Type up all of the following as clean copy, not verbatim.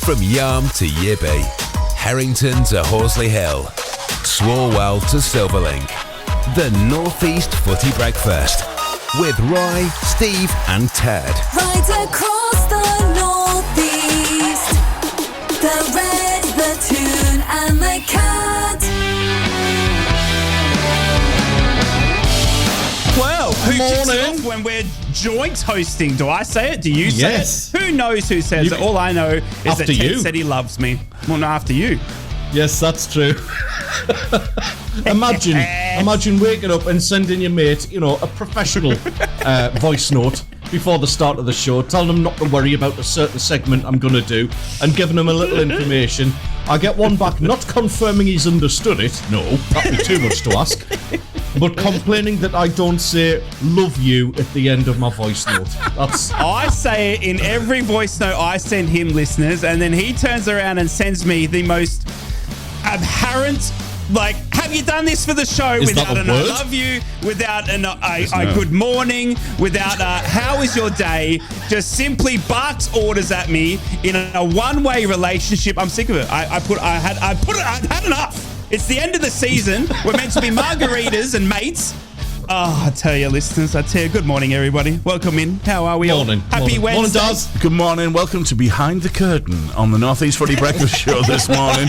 From Yarm to Yibby, Harrington to Horsley Hill, Swalwell to Silverlink. The North East Footy Breakfast with Roy, Steve and Ted. Right across the North East, the Red, the Toon and the Cat. Well, who kicks it off when we're joint hosting? Do I say it? Do you say it? Who knows who says it? All I know is that Ted said he loves me. Well, no, after you. Yes, that's true. Imagine waking up and sending your mate, a professional voice note before the start of the show, telling them not to worry about a certain segment I'm going to do, and giving them a little information. I get one back, not confirming he's understood it. No, that'd be too much to ask. But complaining that I don't say "love you" at the end of my voice note. I say it in every voice note I send him, listeners, and then he turns around and sends me the most abhorrent, like, have you done this for the show? Without an I love you, without a good morning, without how is your day, just simply barks orders at me in a one-way relationship. I'm sick of it. I'd had enough. It's the end of the season. We're meant to be margaritas and mates. Oh, I tell you, listeners, good morning, everybody. Welcome in. How are we all? Happy Wednesday. Morning, Daz. Good morning. Welcome to Behind the Curtain on the North East Footy Breakfast Show this morning.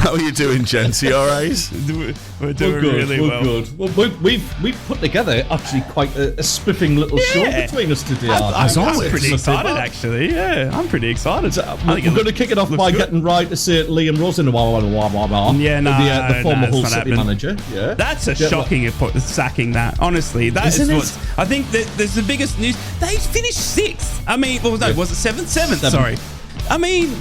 How are you doing, gents? You all right? We're doing really well. Good. Well, we've put together actually quite a spiffing little show between us today. I'm pretty excited, actually. Yeah, I'm pretty excited. We're going to kick it off by getting right to say Liam Rosen, the former Hull City manager. Yeah, that's shocking sacking that. Honestly, that is what I think. There's the biggest news. They finished sixth. I mean, was it seventh? Seventh. Sorry. I mean,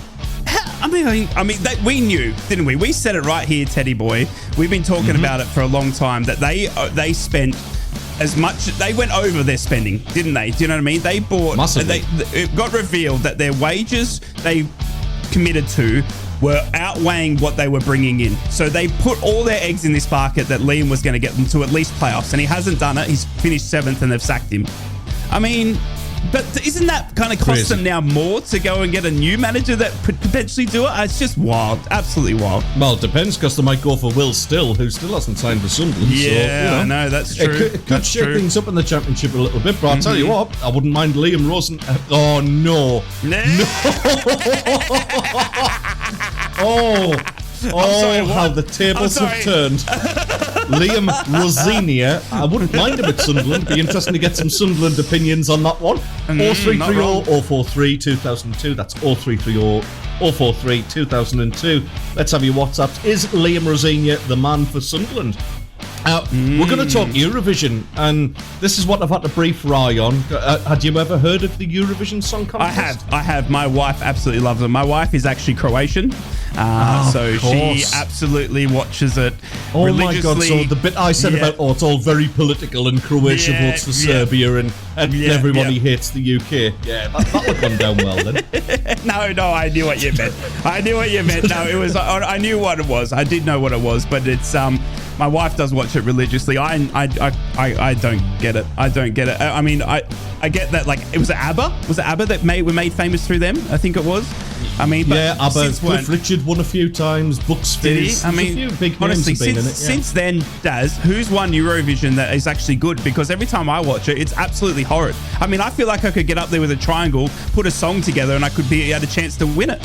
we knew, didn't we? We said it right here, Teddy boy. We've been talking about it for a long time that they spent as much. They went over their spending, didn't they? Do you know what I mean? They bought. Massively. It got revealed that their wages they committed to were outweighing what they were bringing in. So they put all their eggs in this basket that Liam was going to get them to at least playoffs, and he hasn't done it. He's finished seventh, and they've sacked him. I mean. But isn't that kind of cost them now more to go and get a new manager that could potentially do it? It's just wild. Absolutely wild. Well, it depends, because they might go for Will Still, who still hasn't signed for Sunderland. Yeah, I know, that's true. It could shake things up in the Championship a little bit, but I'll tell you what, I wouldn't mind Liam Rosen. Oh, no. No. Sorry, how the tables have turned. Liam Rosinia. I wouldn't mind him at Sunderland. Be interesting to get some Sunderland opinions on that one. 0330 043 2002. That's 0330 043 2002. Let's have your WhatsApps. Is Liam Rosinia the man for Sunderland? We're going to talk Eurovision, and this is what I've had to brief Rye on. Had you ever heard of the Eurovision Song Contest? I have. My wife absolutely loves it. My wife is actually Croatian, so she absolutely watches it religiously. My God, so the bit I said about, it's all very political and Croatia votes for Serbia and everybody hates the UK. Yeah, that would have gone down well then. No, I knew what you meant. No, it was. I knew what it was. I did know what it was, but it's my wife does watch it religiously. I don't get it. I mean, I get that, like, it was ABBA. Was it ABBA that were made famous through them? I think it was. I mean, but ABBA. Cliff Richard won a few times. Bucks Fizz. I mean, a few big honestly, names have been in it. Since then, Daz, who's won Eurovision that is actually good? Because every time I watch it, it's absolutely horrid. I mean, I feel like I could get up there with a triangle, put a song together, and I could had a chance to win it.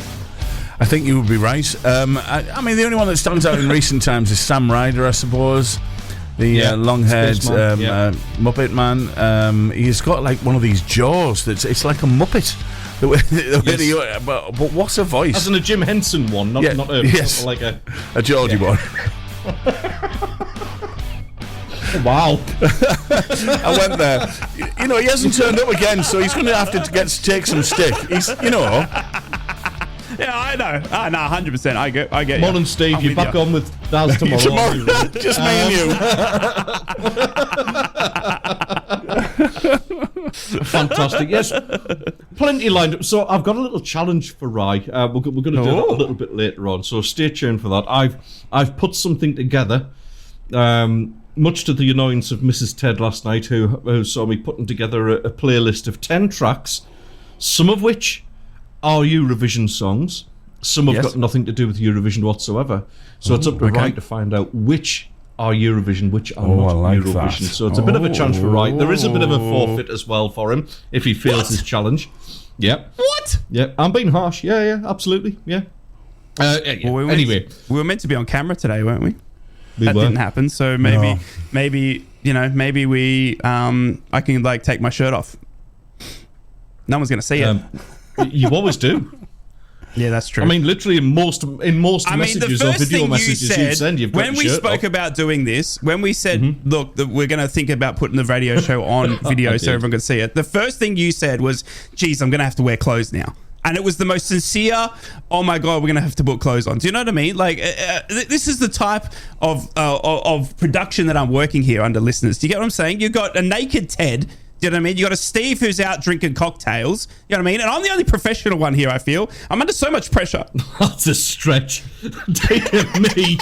I think you would be right. I mean, the only one that stands out in recent times is Sam Ryder, I suppose. The long-haired Muppet man. He's got like one of these jaws it's like a Muppet. But what's a voice? As in a Jim Henson one, not like a Geordie one. Wow. I went there. He hasn't turned up again, so he's going to have to take some stick. Yeah, I know. 100%. I get you. Morning, Steve. You're back on with Daz tomorrow. Just me and you. Fantastic. Yes, plenty lined up. So I've got a little challenge for Rye. We're going to do that a little bit later on. So stay tuned for that. I've put something together. Much to the annoyance of Mrs. Ted last night, who saw me putting together a playlist of 10 tracks some of which are Eurovision songs. Some have got nothing to do with Eurovision whatsoever. So it's up to Rye to find out which are Eurovision, which are not Eurovision. That. So it's a bit of a challenge for Rye. There is a bit of a forfeit as well for him if he fails his challenge. Yeah. What? Yeah, I'm being harsh. Yeah, absolutely. Yeah. Anyway, we were meant to be on camera today, weren't we? That didn't happen. So maybe we I can like take my shirt off. No one's going to see it. You always do. Yeah, that's true. I mean, literally in most messages or video messages you send, you've got when we spoke about doing this, when we said, look, we're going to think about putting the radio show on video so everyone can see it, the first thing you said was, geez, I'm going to have to wear clothes now. And it was the most sincere, oh my God, we're going to have to put clothes on. Do you know what I mean? Like, this is the type of production that I'm working here under, listeners. Do you get what I'm saying? You've got a naked Ted. You know what I mean? You got a Steve who's out drinking cocktails. You know what I mean? And I'm the only professional one here, I feel. I'm under so much pressure. That's a stretch. Take me.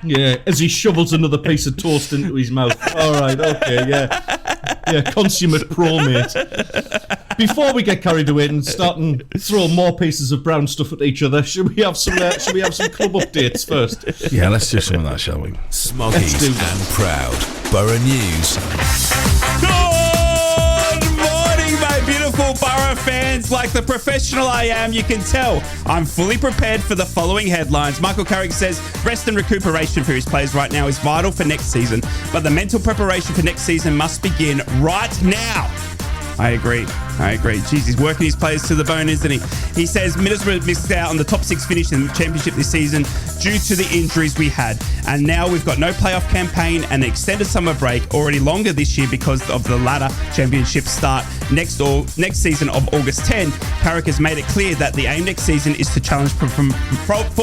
Yeah, as he shovels another piece of toast into his mouth. All right, okay, yeah, consummate pro, mate. Before we get carried away and start and throw more pieces of brown stuff at each other, should we have some club updates first? Yeah, let's do some of that, shall we? Smoggies and Proud Borough News. Good morning, my beautiful Borough fans. Like the professional I am, you can tell I'm fully prepared for the following headlines. Michael Carrick says rest and recuperation for his players right now is vital for next season, but the mental preparation for next season must begin right now. I agree. Jeez, he's working his players to the bone, isn't he? He says Middlesbrough missed out on the top 6 finish in the championship this season due to the injuries we had. And now we've got no playoff campaign and an extended summer break, already longer this year because of the ladder championship start next season of August 10. Carrick has made it clear that the aim next season is to challenge for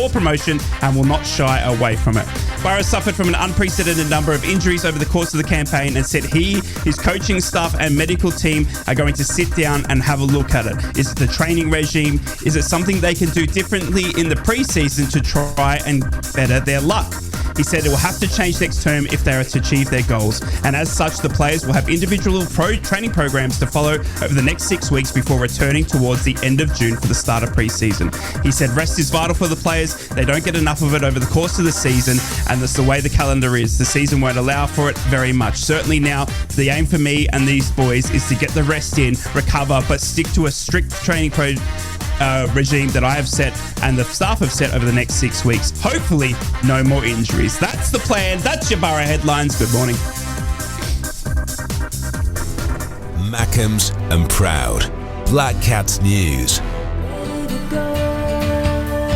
promotion and will not shy away from it. Borough suffered from an unprecedented number of injuries over the course of the campaign and said his coaching staff and medical team are going to sit down and have a look at it. Is it the training regime? Is it something they can do differently in the preseason to try and better their luck? He said it will have to change next term if they are to achieve their goals. And as such, the players will have individual training programs to follow over the next 6 weeks before returning towards the end of June for the start of preseason. He said rest is vital for the players. They don't get enough of it over the course of the season, and that's the way the calendar is. The season won't allow for it very much. Certainly now, the aim for me and these boys is to get the rest in, recover, but stick to a strict training regime that I have set and the staff have set over the next 6 weeks. Hopefully, no more injuries. That's the plan. That's your Borough headlines. Good morning. Mackems and Proud. Black Cats News.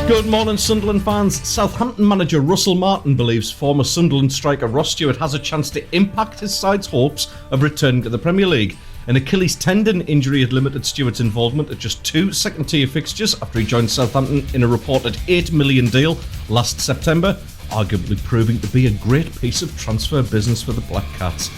Good morning, Sunderland fans. Southampton manager Russell Martin believes former Sunderland striker Ross Stewart has a chance to impact his side's hopes of returning to the Premier League. An Achilles tendon injury had limited Stewart's involvement at just 2 second-tier fixtures after he joined Southampton in a reported £8 million deal last September, arguably proving to be a great piece of transfer business for the Black Cats.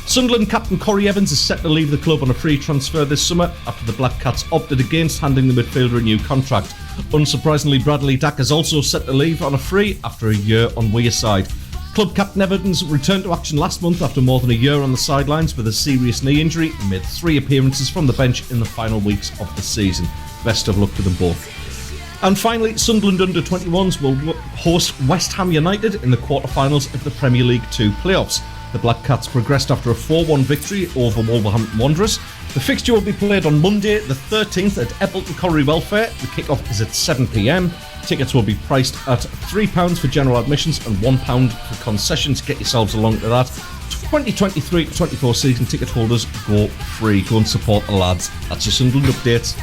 Sunderland captain Corey Evans is set to leave the club on a free transfer this summer after the Black Cats opted against handing the midfielder a new contract. Unsurprisingly, Bradley Dack is also set to leave on a free after a year on Wearside. Club captain Evans returned to action last month after more than a year on the sidelines with a serious knee injury and made 3 appearances from the bench in the final weeks of the season. Best of luck to them both. And finally, Sunderland under-21s will host West Ham United in the quarter-finals of the Premier League 2 playoffs. The Black Cats progressed after a 4-1 victory over Wolverhampton Wanderers. The fixture will be played on Monday the 13th at Eppleton Colliery Welfare. The kick-off is at 7pm. Tickets will be priced at £3 for general admissions and £1 for concessions. Get yourselves along to that. 2023-24 season ticket holders go free. Go and support the lads. That's your Sunderland updates.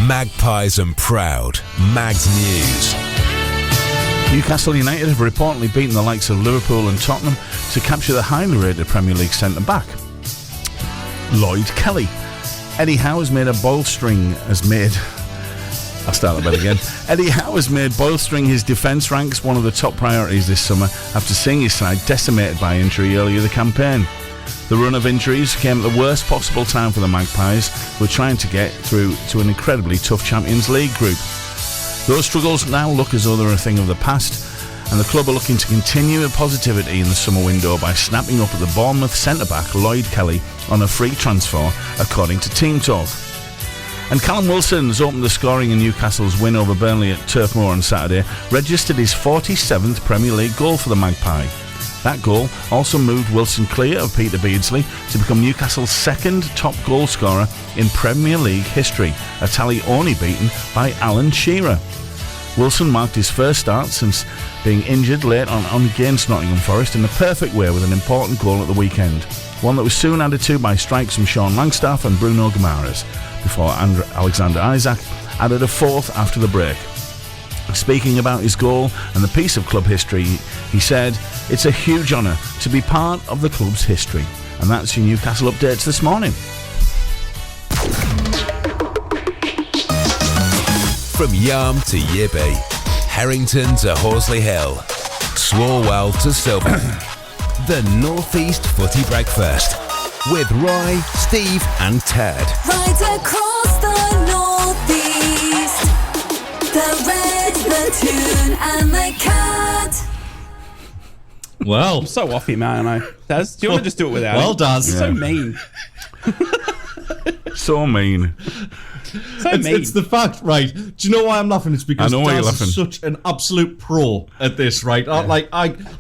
Magpies and Proud. Mags News. Newcastle United have reportedly beaten the likes of Liverpool and Tottenham to capture the highly rated Premier League centre-back, Lloyd Kelly. Eddie Howe has made Boylestring his defence ranks one of the top priorities this summer after seeing his side decimated by injury earlier in the campaign. The run of injuries came at the worst possible time for the Magpies, who were trying to get through to an incredibly tough Champions League group. Those struggles now look as though they're a thing of the past, and the club are looking to continue the positivity in the summer window by snapping up at the Bournemouth centre-back Lloyd Kelly on a free transfer, according to Team Talk. And Callum Wilson has opened the scoring in Newcastle's win over Burnley at Turf Moor on Saturday, registered his 47th Premier League goal for the Magpie. That goal also moved Wilson clear of Peter Beardsley to become Newcastle's second top goal scorer in Premier League history, a tally only beaten by Alan Shearer. Wilson marked his first start since being injured late on against Nottingham Forest in a perfect way with an important goal at the weekend, one that was soon added to by strikes from Sean Langstaff and Bruno Guimaraes, before Alexander Isaac added a fourth after the break. Speaking about his goal and the piece of club history, he said, "It's a huge honour to be part of the club's history." And that's your Newcastle updates this morning. From Yarm to Yibby, Harrington to Horsley Hill, Swalwell to Silverlink, the North East Footy Breakfast with Roy, Steve and Ted. Right across the northeast, the red, the tune and the cat. Well, I'm so off him, man. I know. Daz, do you want to just do it without well, him? Daz. So mean. So mean. It's the fact, right? Do you know why I'm laughing? It's because Daz is such an absolute pro at this, right? Yeah.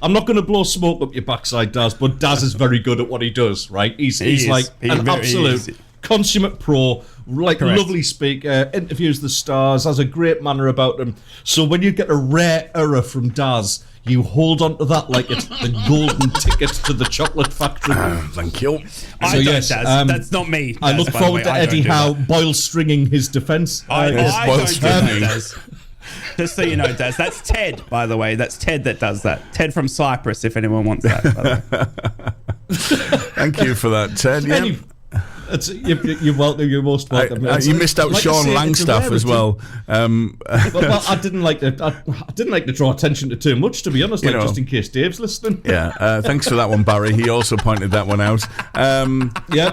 I'm not going to blow smoke up your backside, Daz, but Daz is very good at what he does, right? He's like an absolute consummate pro, like Correct. Lovely speaker, interviews the stars, has a great manner about him. So when you get a rare error from Daz, you hold on to that like it's the golden ticket to the chocolate factory. Thank you. Daz. That's not me. Daz, I look forward to Eddie Howe Boyle stringing his defence. I don't do that, Daz. Just so you know, Daz, that's Ted, by the way. That's Ted that does that. Ted from Cyprus, if anyone wants that. By the way. Thank you for that, Ted. Yeah. You're welcome. You're most welcome. You missed out Sean Langstaff as well. Well, I didn't like to draw attention to too much, to be honest. Just in case Dave's listening. Yeah. Thanks for that one, Barry. He also pointed that one out. Yeah.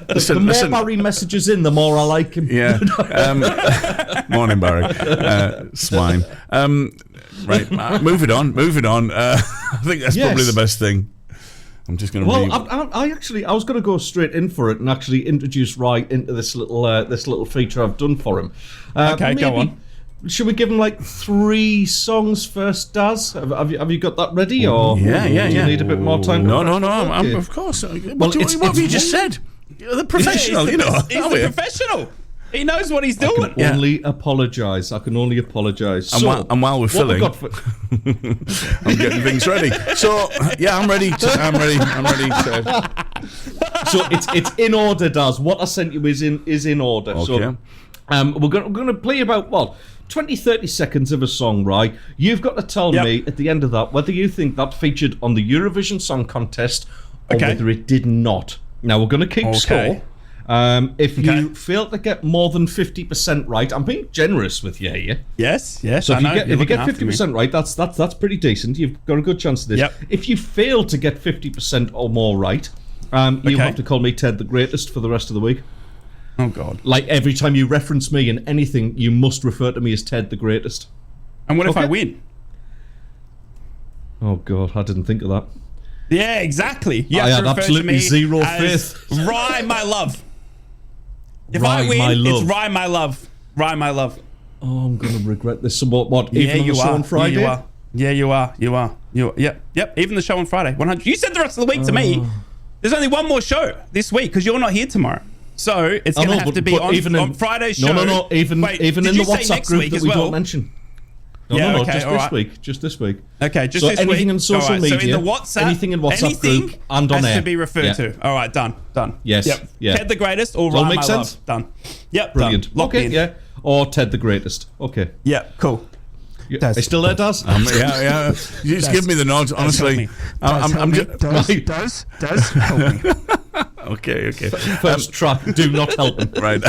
The more Barry messages in, the more I like him. Yeah. Morning, Barry. Swine. Right. Moving on. I think that's probably the best thing. I'm just going to. Well, I was going to go straight in for it and actually introduce Rye into this little feature I've done for him. Okay, go on. Should we give him like 3 songs first, Daz? Have you got that ready, or yeah. Do you need a bit more time? No. I'm, of course. What have you just said? You're the professional, He's the professional. He knows what he's doing. I can only apologise. And while we're filling, I'm getting things ready. So yeah, I'm ready. I'm ready. So it's in order, Daz. What I sent you is in order. Okay. So we're going to play about 20-30 seconds of a song, right? You've got to tell me at the end of that whether you think that featured on the Eurovision Song Contest or whether it did not. Now we're going to keep score. If you fail to get more than 50% right, I'm being generous with you here. Yes. So if you get 50% right, that's pretty decent. You've got a good chance of this. Yep. If you fail to get 50% or more right, you have to call me Ted the Greatest for the rest of the week. Oh God! Like every time you reference me in anything, you must refer to me as Ted the Greatest. And what if I win? Oh God, I didn't think of that. Yeah, exactly. You I have had to refer absolutely to me zero as faith. Rye, my love. If Rye, I win, my love. it's Rye, my love. Rye, my love. Oh, I'm going to regret this. What? Even the show on Friday? Yeah, you are. Yep. Even the show on Friday. 100. You said the rest of the week to me. There's only one more show this week because you're not here tomorrow. So it's going to have to be on Friday's show. No. Even in the WhatsApp group that we don't mention. No, just this week. Okay, just this week. So anything in social media, so in the WhatsApp, anything in WhatsApp group and on has air to be referred to. All right, done. Yes. Yep. Yeah. Ted the Greatest or Does Rye, that make my sense? love. Done. Yep. Brilliant. Done. Locked in. Yeah. Or Ted the Greatest. Okay. Yeah. Cool. Are you still there, Daz? Yeah. You just give me the nod, honestly. Does help me. Okay. First track, do not help him. Right.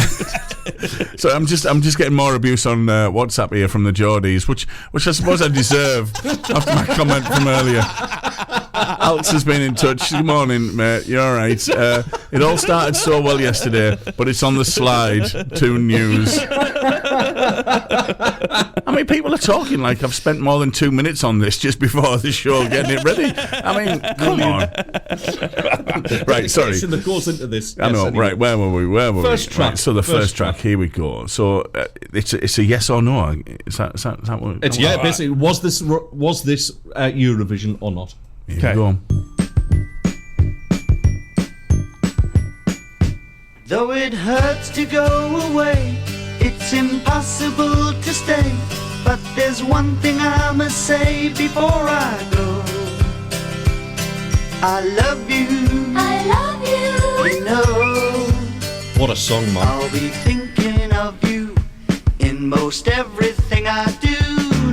So I'm just getting more abuse on WhatsApp here from the Geordies, which I suppose I deserve after my comment from earlier. Alex has been in touch. Good morning, mate. You're all right. It all started so well yesterday, but it's on the slide. 2 News. I mean, people are talking like I've spent more than 2 minutes on this just before the show getting it ready. I mean, come on. Right, sorry. That goes into this. I know, anyway. right, where were we? First track. Right, so the first track, here we go. So it's a yes or no. Is that what it's basically, was this Eurovision or not? Here we go. Though it hurts to go away, it's impossible to stay. But there's one thing I must say before I go. I love you. I love you. You know, What a song, man. I'll be thinking of you in most everything I do.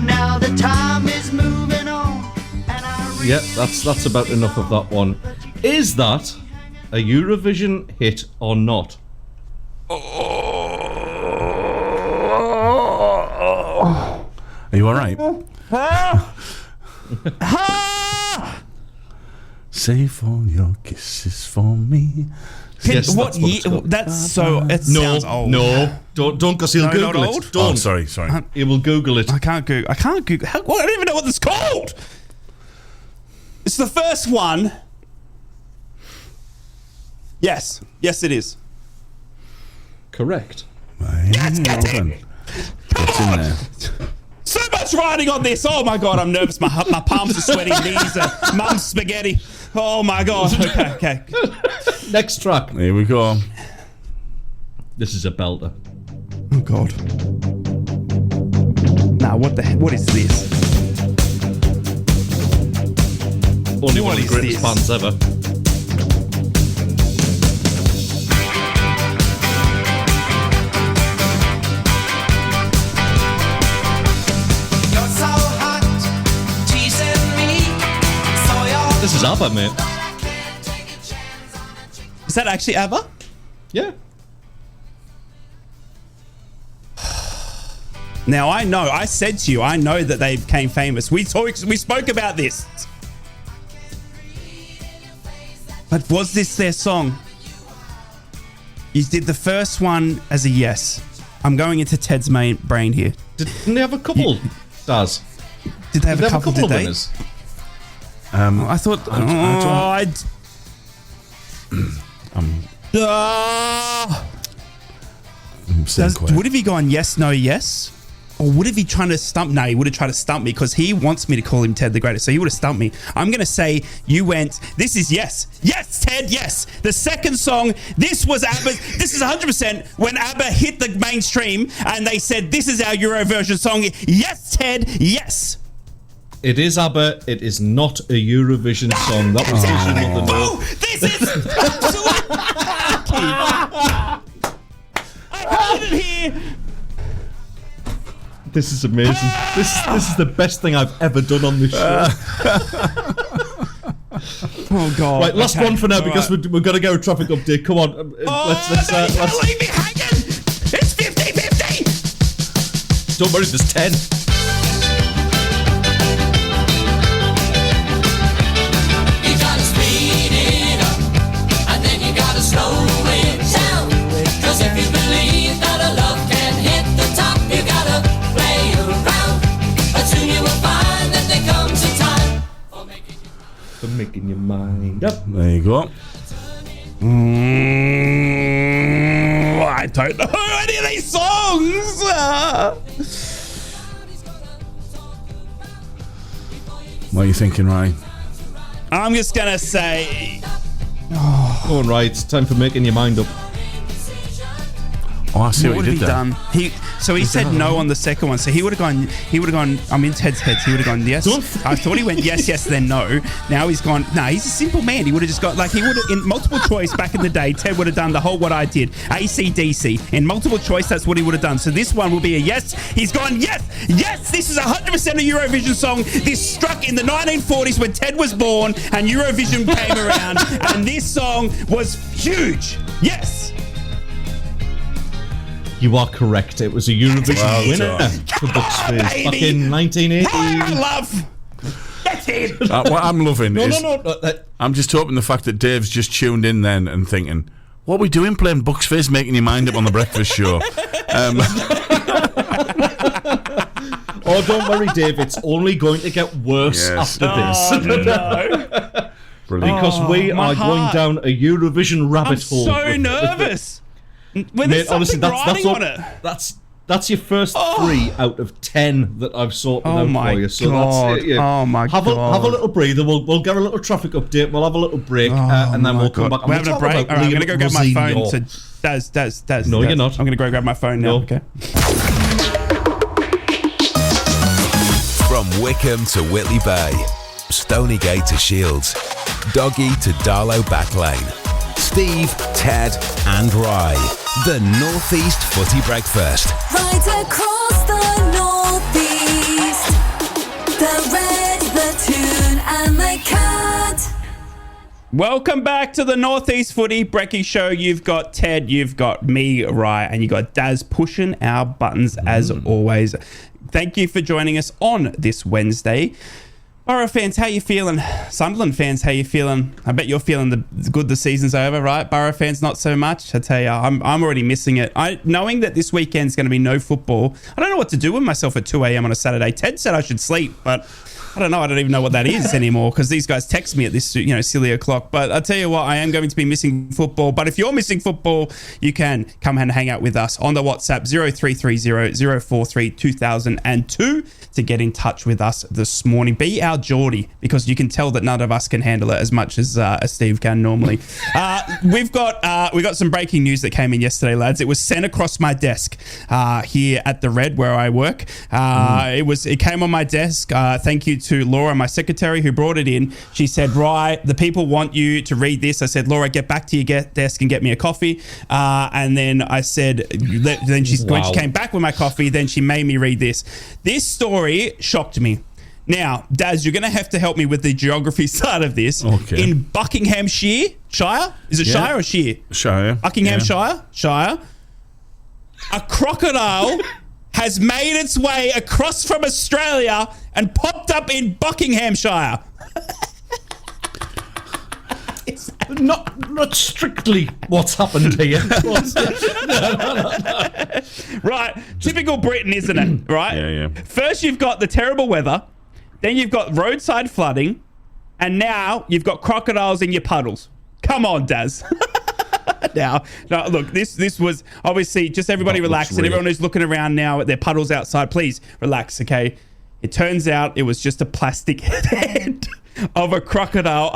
Now the time is moving on, and I Yeah, that's about enough of that one. Is that a Eurovision hit or not? Are you all right? Save all your kisses for me. Yes, what that's what year? it's called. That's so. It sounds old. No, don't, because he'll No, not Google old? it. Don't. Oh, sorry. He will Google it. I can't Google. How, I don't even know what this is called. It's the first one. Yes, it is. Correct. Yes, get it. What's in there? So much writing on this. Oh my god, I'm nervous. My palms are sweating. Knees are mum's spaghetti. Oh my god. Okay. Next track. Here we go. This is a belter. Oh god. Nah, what is this? Only What one of the is greatest this? bands ever. This is ABBA, mate. Is that actually ABBA? Yeah. Now I know. I said to you, I know that they became famous. We spoke about this. But was this their song? You did the first one as a yes. I'm going into Ted's main brain here. Didn't they have a couple? Daz. Did they have a couple? Did of they? winners? I thought. Would have he gone yes, no, yes? Or would have he trying to stump? No, he would have tried to stump me because he wants me to call him Ted the Greatest. So he would have stumped me. I'm going to say you went, this is yes. Yes, Ted, yes. The second song, this was ABBA. This is 100% when ABBA hit the mainstream and they said, this is our Eurovision song. Yes, Ted, yes. It is ABBA. It is not a Eurovision song. That was usually not the Oh, this is absolute. I heard it here. This is amazing. This is the best thing I've ever done on this show. Oh God! Right, last one for now because we've got to go traffic update. Come on, let's leave me hanging. It's 50-50. Don't worry, there's 10. You gotta speed it up, and then you gotta slow it down. 'Cause if you believe that a love can hit the top, you gotta play around. But soon you will find that there comes a time For making your mind up. There you go. I don't know any of these songs. What are you thinking, Ryan? I'm just gonna say. Go on, right. It's time for making your mind up. Oh, I see What what would you have did he there. done? He said no on the second one, so he would have gone. I'm in Ted's head. So he would have gone yes. I thought he went yes, then no. Now he's gone. Nah, he's a simple man. He would have just got like he would have in multiple choice back in the day. Ted would have done the whole what I did. AC/DC in multiple choice. That's what he would have done. So this one will be a yes. He's gone yes. This is 100% a Eurovision song. This struck in the 1940s when Ted was born and Eurovision came around, and this song was huge. Yes. You are correct. It was a Eurovision winner for Bucksfizz back in 1980. Love. That's it. What I'm loving is No. I'm just hoping the fact that Dave's just tuned in then and thinking, what are we doing playing Bucksfizz, making your mind up on the breakfast show? Oh, don't worry, Dave. It's only going to get worse after this. No. Brilliant. Because we are going down a Eurovision rabbit hole. So nervous. When there's something riding on it. That's your first 3 out of 10 that I've sorted out my for you. So God. that's it. Yeah. Oh my have God. Have a little breather. We'll get a little traffic update. We'll have a little break, and then we'll come back. We're having a break. All right, I'm going to go grab my phone. To Daz. No, you're not. I'm going to go grab my phone now. No. Okay. From Wickham to Whitley Bay, Stonygate to Shields, Doggy to Darlow Backlane, Steve, Ted and Rye. The North East Footy Breakfast. Right across the northeast, the red, the tune, and the cat. Welcome back to the Northeast Footy Brekky Show. You've got Ted, you've got me, Rye, and you got Daz pushing our buttons as always. Thank you for joining us on this Wednesday. Borough fans, how you feeling? Sunderland fans, how you feeling? I bet you're feeling good the season's over, right? Borough fans, not so much. I tell you, I'm already missing it. Knowing that this weekend's going to be no football, I don't know what to do with myself at 2 a.m. on a Saturday. Ted said I should sleep, but I don't know. I don't even know what that is anymore because these guys text me at this silly o'clock. But I'll tell you what, I am going to be missing football. But if you're missing football, you can come and hang out with us on the WhatsApp 0330 043 2002 to get in touch with us this morning. Be our Geordie because you can tell that none of us can handle it as much as Steve can normally. We've got some breaking news that came in yesterday, lads. It was sent across my desk here at the Red where I work. It came on my desk. Thank you to Laura, my secretary, who brought it in. She said, "Right, the people want you to read this." I said, "Laura, get back to your desk and get me a coffee." And then I said, when she came back with my coffee, then she made me read this. This story shocked me. Now, Daz, you're going to have to help me with the geography side of this. Okay. In Buckinghamshire, Shire? Is it Shire or Shire? Shire. Buckinghamshire? Shire. A crocodile has made its way across from Australia and popped up in Buckinghamshire. Not strictly what's happened here. Right. Typical Britain, isn't it? Right? Yeah. First, you've got the terrible weather. Then you've got roadside flooding. And now you've got crocodiles in your puddles. Come on, Daz. Now, look, this was obviously just everybody relax, and everyone who's looking around now at their puddles outside, please relax, okay? It turns out it was just a plastic head of a crocodile,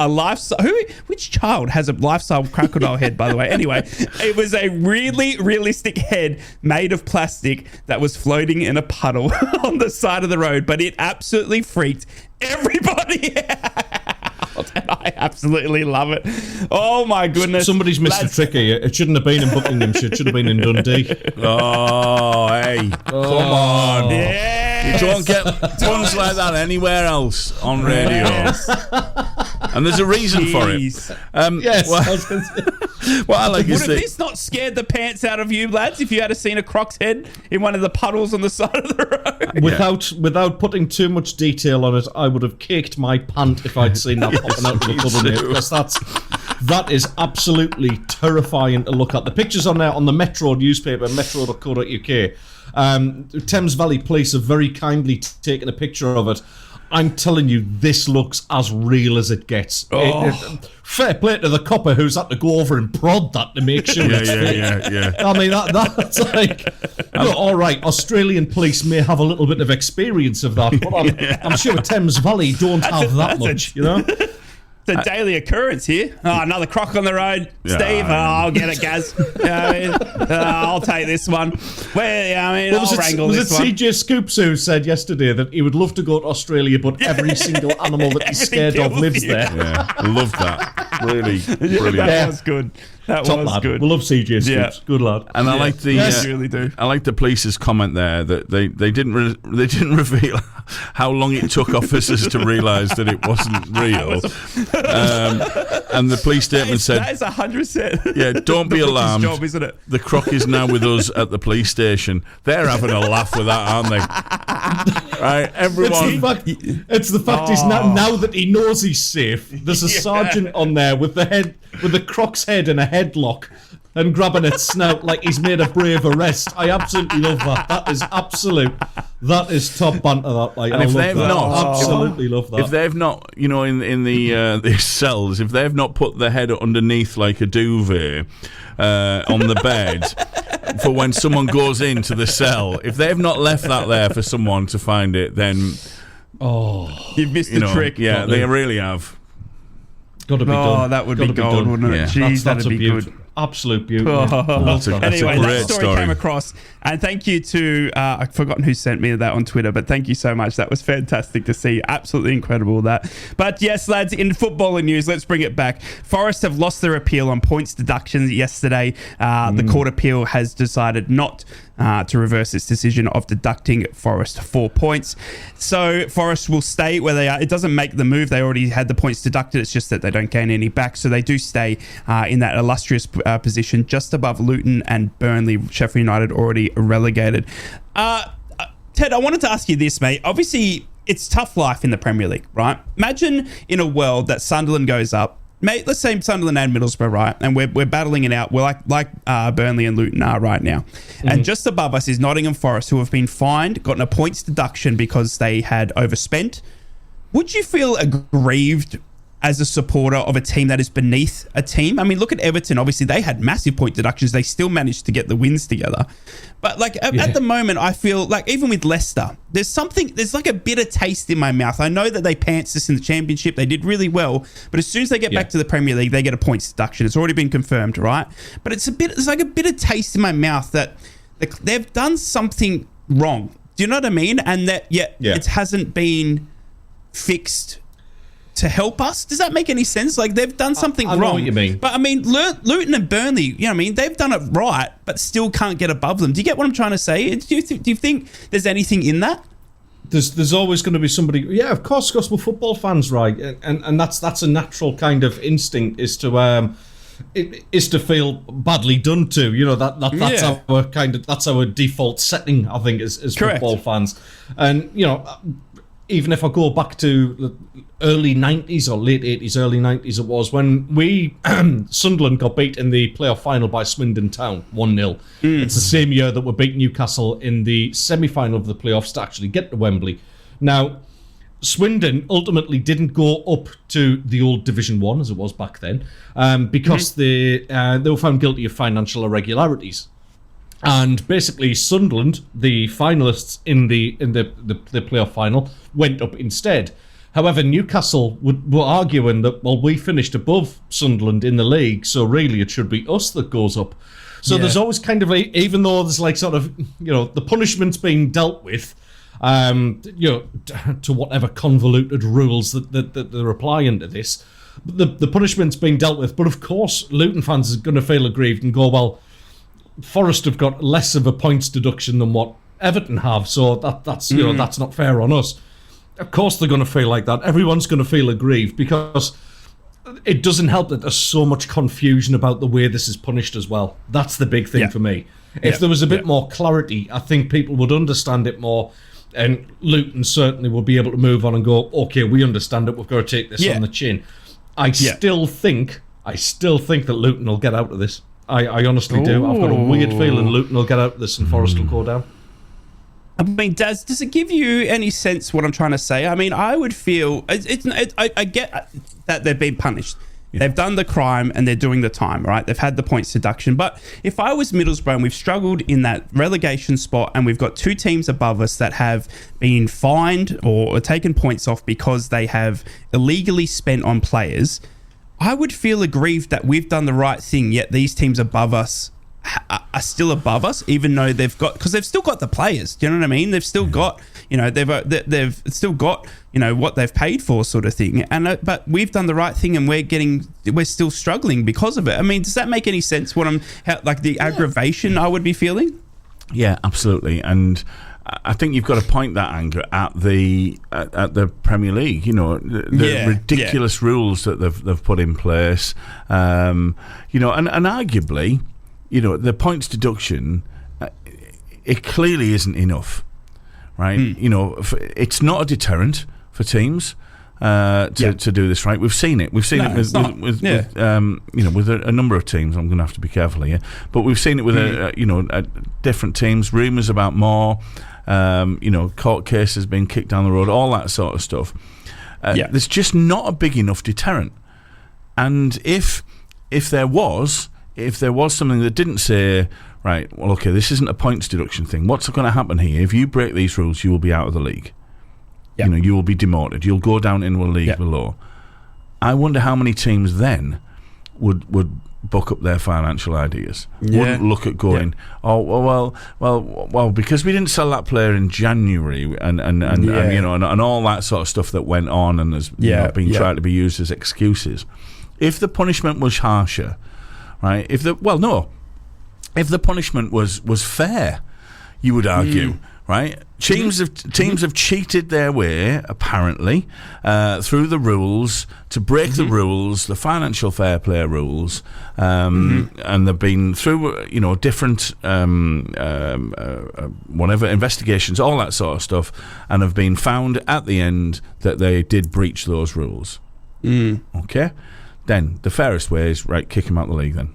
which child has a life-size crocodile head, by the way? Anyway, it was a really realistic head made of plastic that was floating in a puddle on the side of the road, but it absolutely freaked everybody out. And I absolutely love it. Oh my goodness. Somebody's missed a trick here. It shouldn't have been in Buckinghamshire. It should have been in Dundee. Oh, hey. Come on. Yeah. You don't get puns like that anywhere else on radio. Yes. And there's a reason for it. Yes. What I like Would is have that this not scared the pants out of you, lads, if you had seen a croc's head in one of the puddles on the side of the road? Without putting too much detail on it, I would have caked my pant if I'd seen that popping out of the puddle, mate, because that is absolutely terrifying to look at. The pictures on there on the Metro newspaper, metro.co.uk. Thames Valley Police have very kindly taken a picture of it. I'm telling you, this looks as real as it gets. Fair play to the copper who's had to go over and prod that to make sure it's fit. Yeah. I mean, that's like... Look, all right, Australian police may have a little bit of experience of that, but I'm sure Thames Valley don't have that much, you know? It's a daily occurrence here. Oh, another croc on the road. Yeah, Steve, I'll get it, Gaz. I'll take this one. I'll wrangle this one. Was it CJ Scoops who said yesterday that he would love to go to Australia, but every single animal that he's scared of lives there? Yeah, I love that. Really brilliant. That was good. That Top was lad. good. We love CJ Scoops. Yeah. Good lad. And I like the Yes, you really do. I like the police's comment there that they didn't reveal how long it took officers to realise that it wasn't real. And the police statement said, "That is 100%. Yeah, don't be alarmed. Job, isn't it? The croc is now with us at the police station." They're having a laugh with that, aren't they? Right, everyone. It's the fact he's now that he knows he's safe. There's a sergeant on there with the croc's head in a headlock and grabbing its snout like he's made a brave arrest. I absolutely love that. That is absolute That is top banter. That, like, and if they've not, absolutely love that. If they've not, in the cells, if they've not put their head underneath like a duvet on the bed for when someone goes into the cell, if they've not left that there for someone to find it, then you've missed the trick. Yeah, they really have. Got to be done. Oh, that would be gold, wouldn't it? Yeah. Jeez, that'd be beauty. good. Absolute beauty. That's a Anyway, great that story came across, and thank you to I've forgotten who sent me that on Twitter, but thank you so much. That was fantastic to see. Absolutely incredible that. But yes, lads, in footballing news, let's bring it back. Forest have lost their appeal on points deductions yesterday. The court appeal has decided not to reverse its decision of deducting Forest 4 points. So Forest will stay where they are. It doesn't make the move. They already had the points deducted. It's just that they don't gain any back. So they do stay in that illustrious position just above Luton and Burnley. Sheffield United already relegated. Ted, I wanted to ask you this, mate. Obviously, it's tough life in the Premier League, right? Imagine in a world that Sunderland goes up. Mate, let's say Sunderland and Middlesbrough, right? And we're battling it out. We're like Burnley and Luton are right now. And just above us is Nottingham Forest, who have been fined, gotten a points deduction because they had overspent. Would you feel aggrieved as a supporter of a team that is beneath a team? I mean, look at Everton. Obviously, they had massive point deductions. They still managed to get the wins together. But like at the moment, I feel like even with Leicester, there's like a bitter taste in my mouth. I know that they pantsed us in the Championship. They did really well. But as soon as they get back to the Premier League, they get a points deduction. It's already been confirmed, right? But it's like a bitter taste in my mouth that they've done something wrong. Do you know what I mean? And that it hasn't been fixed to help us. Does that make any sense? Like, they've done something wrong. I know what you mean. But I mean, Luton and Burnley, you know what I mean? They've done it right, but still can't get above them. Do you get what I'm trying to say? Do you think there's anything in that? There's always going to be somebody. Yeah, of course, because we're football fans, right? And that's a natural kind of instinct is to feel badly done to. You know, that's our default setting, I think, as football fans. And you know, even if I go back to the early 90s or late 80s, early 90s, it was when Sunderland got beat in the playoff final by Swindon Town, 1-0. It's the same year that we beat Newcastle in the semi-final of the playoffs to actually get to Wembley. Now, Swindon ultimately didn't go up to the old Division 1, as it was back then, because they were found guilty of financial irregularities. And basically, Sunderland, the finalists in the playoff final, went up instead. However, Newcastle were arguing that, well, we finished above Sunderland in the league, so really it should be us that goes up. So there's always kind of even though there's like sort of, you know, the punishment's being dealt with, you know, to whatever convoluted rules that they're applying to this, the punishment's being dealt with. But of course, Luton fans are going to feel aggrieved and go, well, Forest have got less of a points deduction than what Everton have, so that's you know, that's not fair on us. Of course they're going to feel like that. Everyone's going to feel aggrieved because it doesn't help that there's so much confusion about the way this is punished as well. That's the big thing for me. If there was a bit more clarity, I think people would understand it more, and Luton certainly will be able to move on and go, okay, we understand it, we've got to take this on the chin. I still think that Luton will get out of this. I honestly do. I've got a weird feeling Luton will get out of this and Forest will go down. I mean, does it give you any sense what I'm trying to say? I mean, I would feel... I get that they've been punished. Yeah. They've done the crime and they're doing the time, right? They've had the points deduction. But if I was Middlesbrough and we've struggled in that relegation spot and we've got two teams above us that have been fined or taken points off because they have illegally spent on players... I would feel aggrieved that we've done the right thing, yet these teams above us are still above us, even though because they've still got the players. Do you know what I mean? They've still got, you know, they've still got, you know, what they've paid for, sort of thing. And but we've done the right thing, and we're still struggling because of it. I mean, does that make any sense? Like the aggravation I would be feeling? Yeah, absolutely, and I think you've got to point that anger at the Premier League. You know, the ridiculous rules that they've put in place. You know, and arguably, you know, the points deduction, it clearly isn't enough, right? You know, it's not a deterrent for teams to do this, right? We've seen it. We've seen it with you know, with a number of teams. I'm going to have to be careful here, but we've seen it with different teams. Rumours about more. Court cases being kicked down the road, all that sort of stuff. There's just not a big enough deterrent. And if there was something that didn't say, right, well, okay, this isn't a points deduction thing. What's going to happen here? If you break these rules, you will be out of the league. Yep. You will be demoted. You'll go down into a league below. I wonder how many teams then would buck up their financial ideas. Wouldn't look at going, well, because we didn't sell that player in January, and all that sort of stuff that went on and has been tried to be used as excuses. If the punishment was harsher, right? If the punishment was fair, you would argue. Right, teams have cheated their way apparently through the rules to break the rules, the financial fair play rules, and they've been through different whatever investigations, all that sort of stuff, and have been found at the end that they did breach those rules. Okay, then the fairest way is kick him out of the league. Then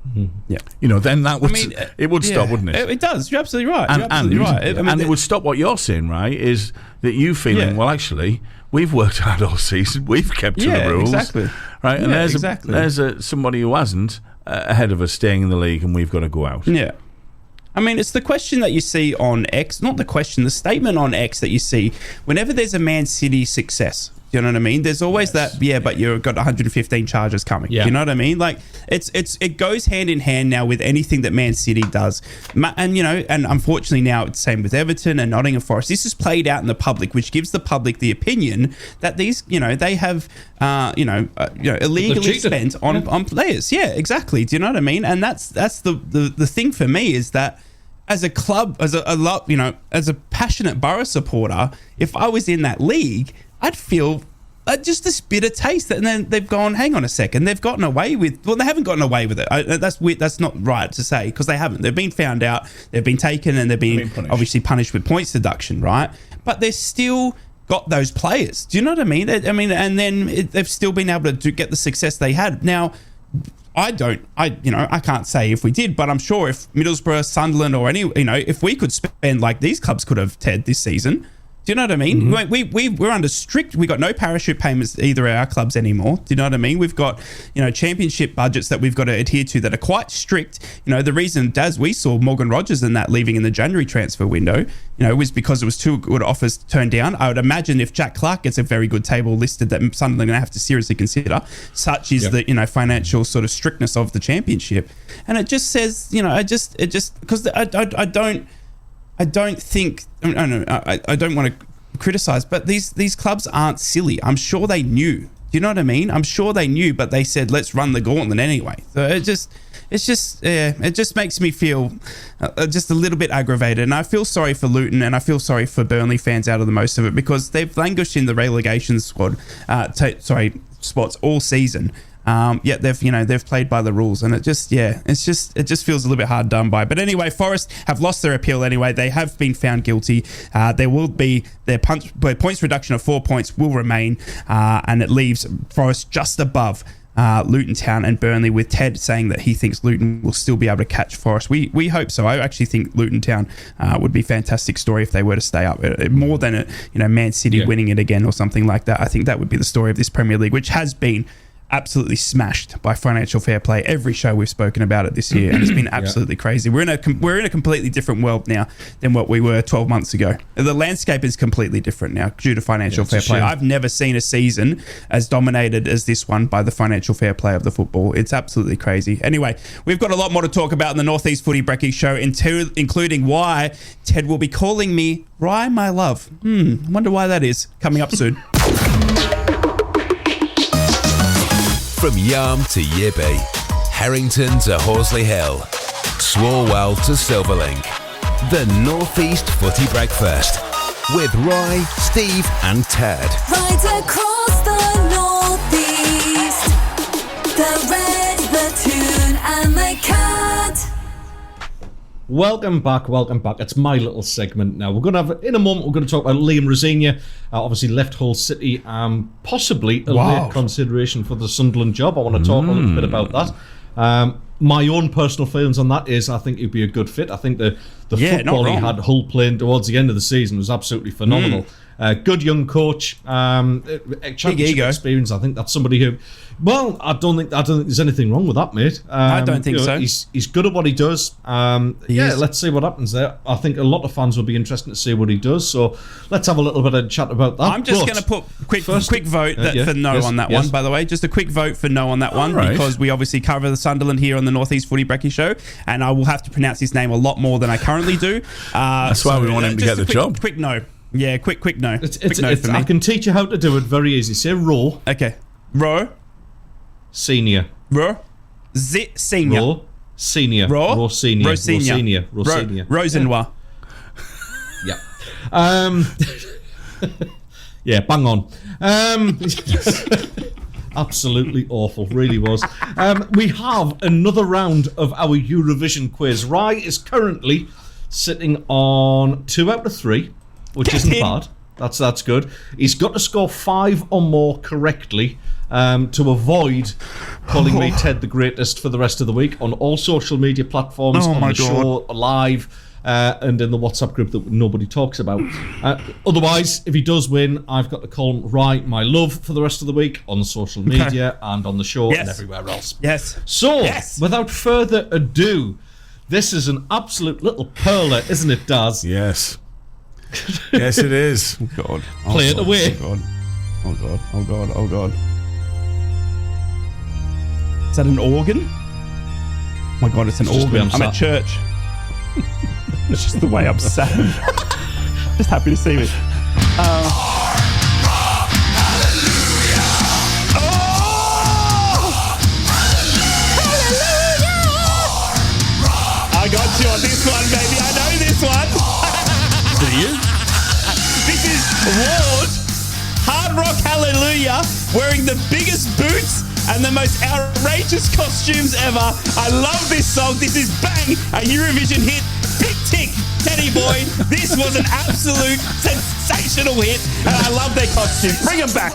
then that would it would stop, wouldn't it? It does. You're absolutely right. And it would stop what you're saying, right? Is that you feeling well? Actually, we've worked hard all season. We've kept to the rules, exactly. Right? And there's somebody who hasn't ahead of us staying in the league, and we've got to go out. Yeah. I mean, it's the question that you see on X, not the question, the statement on X that you see whenever there's a Man City success. You know what I mean? There's always that, but you've got 115 charges coming. Yeah. You know what I mean? Like, it goes hand in hand now with anything that Man City does. And, and unfortunately now it's the same with Everton and Nottingham Forest. This is played out in the public, which gives the public the opinion that these, they have, illegally spent on players. Yeah, exactly. Do you know what I mean? And that's the thing for me is that as a club, as a passionate Borough supporter, if I was in that league, I'd feel just this bitter taste. And then they've gone, hang on a second, they've gotten away with... Well, they haven't gotten away with it. That's weird. That's not right to say, because they haven't. They've been found out, they've been taken, and they've been obviously punished with points deduction, right? But they're still got those players. Do you know what I mean? And then they've still been able to get the success they had. Now, I can't say if we did, but I'm sure if Middlesbrough, Sunderland, or if we could spend like these clubs could have, Ted, this season... Do you know what I mean? We're under strict... We've got no parachute payments either of our clubs anymore. Do you know what I mean? We've got, championship budgets that we've got to adhere to that are quite strict. The reason, we saw Morgan Rogers and that leaving in the January transfer window, was because it was too good offers turned down. I would imagine if Jack Clark gets a very good table listed that Sunderland are going to have to seriously consider, such is the, financial sort of strictness of the championship. And it just says, because I don't want to criticize, but these clubs aren't silly. I'm sure they knew. Do you know what I mean? I'm sure they knew, but they said, let's run the gauntlet anyway. So it just makes me feel just a little bit aggravated. And I feel sorry for Luton, and I feel sorry for Burnley fans out of the most of it, because they've languished in the relegation spots all season. Yet they've played by the rules, and it just feels a little bit hard done by. But anyway, Forest have lost their appeal anyway. They have been found guilty. There will be their points reduction of 4 points will remain, and it leaves Forest just above Luton Town and Burnley, with Ted saying that he thinks Luton will still be able to catch Forest. We hope so. I actually think Luton Town would be a fantastic story if they were to stay up. More than Man City winning it again or something like that. I think that would be the story of this Premier League, which has been absolutely smashed by financial fair play. Every show we've spoken about it this year, and it's been absolutely crazy. We're in a completely different world now than what we were 12 months ago. The landscape is completely different now due to financial fair play. I've never seen a season as dominated as this one by the financial fair play of the football. It's absolutely crazy. Anyway, we've got a lot more to talk about in the Northeast Footy Brekky show, including why Ted will be calling me Rye, my love. I wonder why that is. Coming up soon. From Yarm to Yibby, Harrington to Horsley Hill, Swalwell to Silverlink, the Northeast Footy Breakfast with Roy, Steve and Ted. Right across the Northeast, the Red, the Toon and the Cat. Welcome back. It's my little segment now. We're going to have, in a moment, we're going to talk about Liam Rosenior. Obviously left Hull City, possibly a late consideration for the Sunderland job. I want to talk a little bit about that. my own personal feelings on that is I think he'd be a good fit. I think the football he had Hull playing towards the end of the season was absolutely phenomenal. Good young coach, championship experience. I think that's somebody who, well, I don't think there's anything wrong with that, mate. I don't think so. He's good at what he does. Let's see what happens there. I think a lot of fans will be interested to see what he does. So let's have a little bit of chat about that. I'm just going to put quick vote for no on that one. By the way, just a quick vote for no on that one because we obviously cover the Sunderland here on the Northeast Footy Brekky Show, and I will have to pronounce his name a lot more than I currently do. That's why we want him to get the job. Quick no. Yeah, quick no. For me. I can teach you how to do it very easy. Say Ro. Okay. Ro. Senior. Ro. Senior. Ro. Senior. Ro Senior. Ro Senior. Ro Senior. Rosenoir. Yeah. Yeah, bang on. Absolutely awful, really was. We have another round of our Eurovision quiz. Rye is currently sitting on 2 out of 3, which isn't bad. That's good. He's got to score 5 or more correctly to avoid calling me Ted the Greatest for the rest of the week on all social media platforms, on the show, live, and in the WhatsApp group that nobody talks about. Otherwise, if he does win, I've got to call him Rye my love for the rest of the week on social media and on the show and everywhere else. Yes. So, without further ado, this is an absolute little perler, isn't it, Daz? Yes. Yes, it is. Oh, God. Play it away. Oh, God. Oh, God. Oh, God. Is that an organ? Oh, my God, it's an organ. I'm at church. It's just the way I'm sat. Just happy to see me. I got you on this one, baby. I know this one. Do you? This is Ward, Hard Rock Hallelujah, wearing the biggest boots and the most outrageous costumes ever. I love this song. This is Bang, a Eurovision hit. Big tick, Teddy boy. This was an absolute sensational hit, and I love their costumes. Bring them back.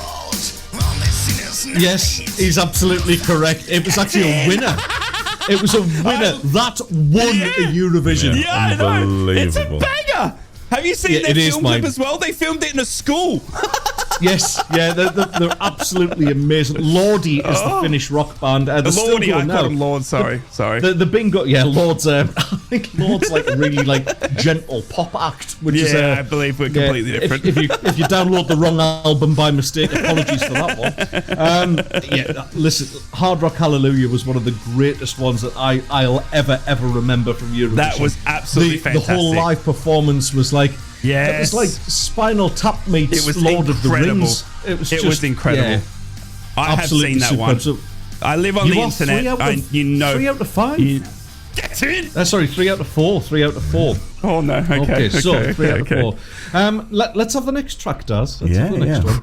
Yes, he's absolutely correct. It was actually a winner. It was a winner. That won a Eurovision. Yeah, I know. Unbelievable. It's a banger. Have you seen their film clip as well? They filmed it in a school. Yes, yeah, they're absolutely amazing. Lordi is the Finnish rock band. Lordi, I called him Lord. Sorry. The bingo, Lord's. I think Lord's like a really gentle pop act, which is. I believe we're completely different. If you download the wrong album by mistake, apologies for that one. Listen, Hard Rock Hallelujah was one of the greatest ones that I'll ever remember from Eurovision. That was absolutely fantastic. The whole live performance was like. Yes. It was like Spinal Tap meets Lord of the Rings. It was incredible. Yeah, I have seen that one. So, I live on the internet. 3 out of 5? Get in! Sorry, 3 out of 4. 3 out of 4. Oh, no. Okay. So 3 out of 4. Let's have the next track, Daz. Let's have the next one.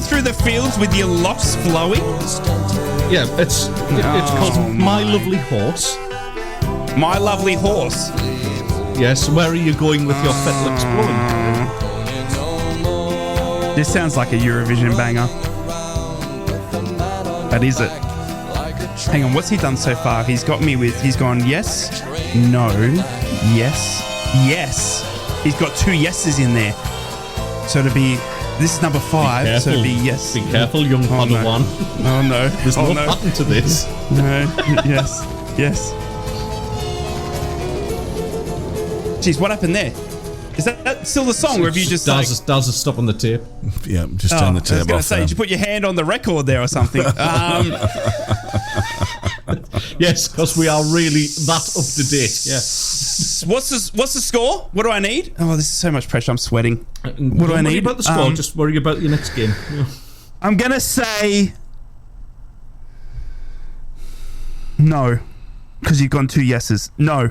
Through the fields with your locks flowing? Yeah, it's called My Lovely Horse. My Lovely Horse? Yes, where are you going with your fetlocks blowing? This sounds like a Eurovision banger. That is it. Hang on, what's he done so far? He's got me with, he's gone yes, no, yes, yes. He's got 2 yeses in there. So to be... This is number 5, so it'd be yes. Be careful, young Padawan. Oh no. There's no pattern to this. No, yes. Jeez, what happened there? Is that still the song, or have you just Daz a stop on the tape? Yeah, just turn the tape off. I was going to say, did you put your hand on the record there or something? Yes, because we are really that up to date. Yeah. What's the score? What do I need? Oh, this is so much pressure. I'm sweating. What do I need? Don't worry about the score. Just worry about your next game. Yeah. I'm gonna say No. Because you've gone 2 yeses. No.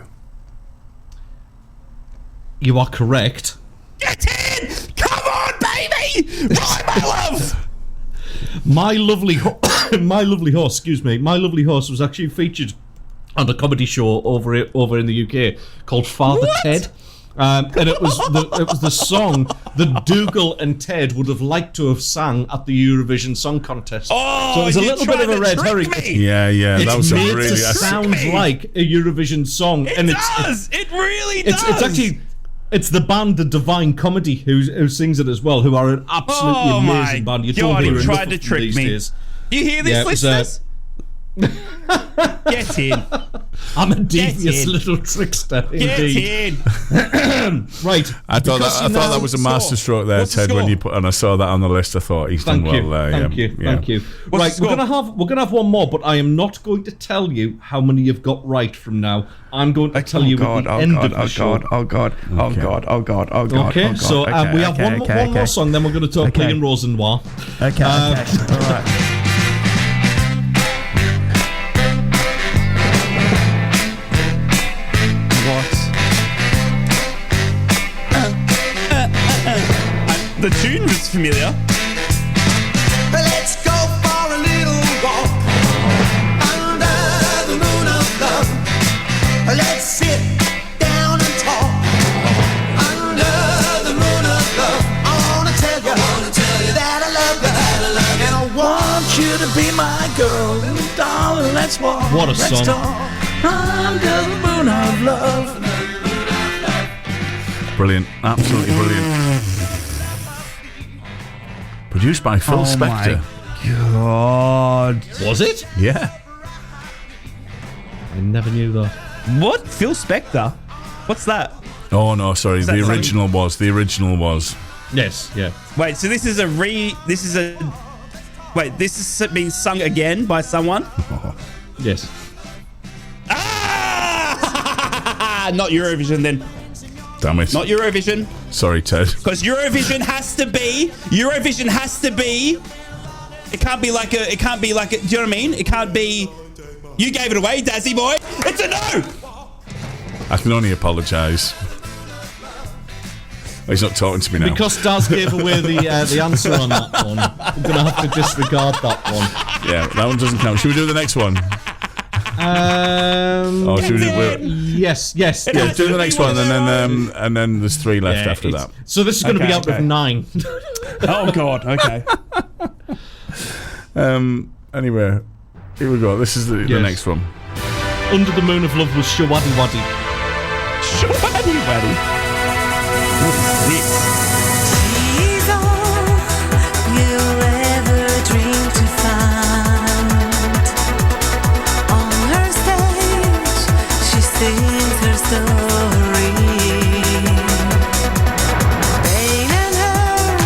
You are correct. Get in! Come on, baby! Right, my love! My Lovely Horse, excuse me. My Lovely Horse was actually featured on a comedy show over in the UK called Father Ted. And it was the song that Dougal and Ted would have liked to have sang at the Eurovision Song Contest. Oh, so it was a little bit of a red herring. Yeah, that was made really. to sound like a Eurovision song. It really does. It's actually. It's the band The Divine Comedy who sings it as well, who are an absolutely amazing band. You don't hear enough of them these days. You hear this, listeners? Get in. I'm a devious little trickster, indeed. Get in. Right. I thought that was a masterstroke there, Ted. When you put, and I saw that on the list, I thought he's done well there. Thank you. Right, we're gonna have one more, but I am not going to tell you how many you've got right from now. I'm going to tell you at the end of the show. Oh God. Okay, so we have one more song, then we're going to talk Liam Rosenoir. Okay. All right. The tune was familiar. Let's go for a little walk under the moon of love. Let's sit down and talk under the moon of love. I wanna tell you that I love you, and I want you to be my girl, little darling. Let's walk. What a let's song! Talk under the moon of love. Brilliant, absolutely brilliant. Produced by Phil Spector. My God. Was it? Yeah. I never knew that. What? Phil Spector? What's that? Oh no, sorry. The original was. Yes, yeah. Wait, so this is being sung again by someone? Yes. Ah! Not Eurovision then. Damn it. Not Eurovision. Sorry, Ted. Because Eurovision has to be. It can't be like a. Do you know what I mean? It can't be. You gave it away, Dazzy boy. It's a no. I can only apologise. He's not talking to me now. Because Daz gave away the answer on that one, I'm going to have to disregard that one. Yeah, that one doesn't count. Should we do the next one? Should we do, yes. Yeah, do the next one, and then there's 3 left after that. So this is going to be out of 9. Oh God. Okay. Anyway, here we go. This is the next one. Under the Moon of Love was Shawadi Wadi. Shawadi Wadi. What is this? She's all you'll ever dream to find. On her stage, she sings her story. Pain and hurt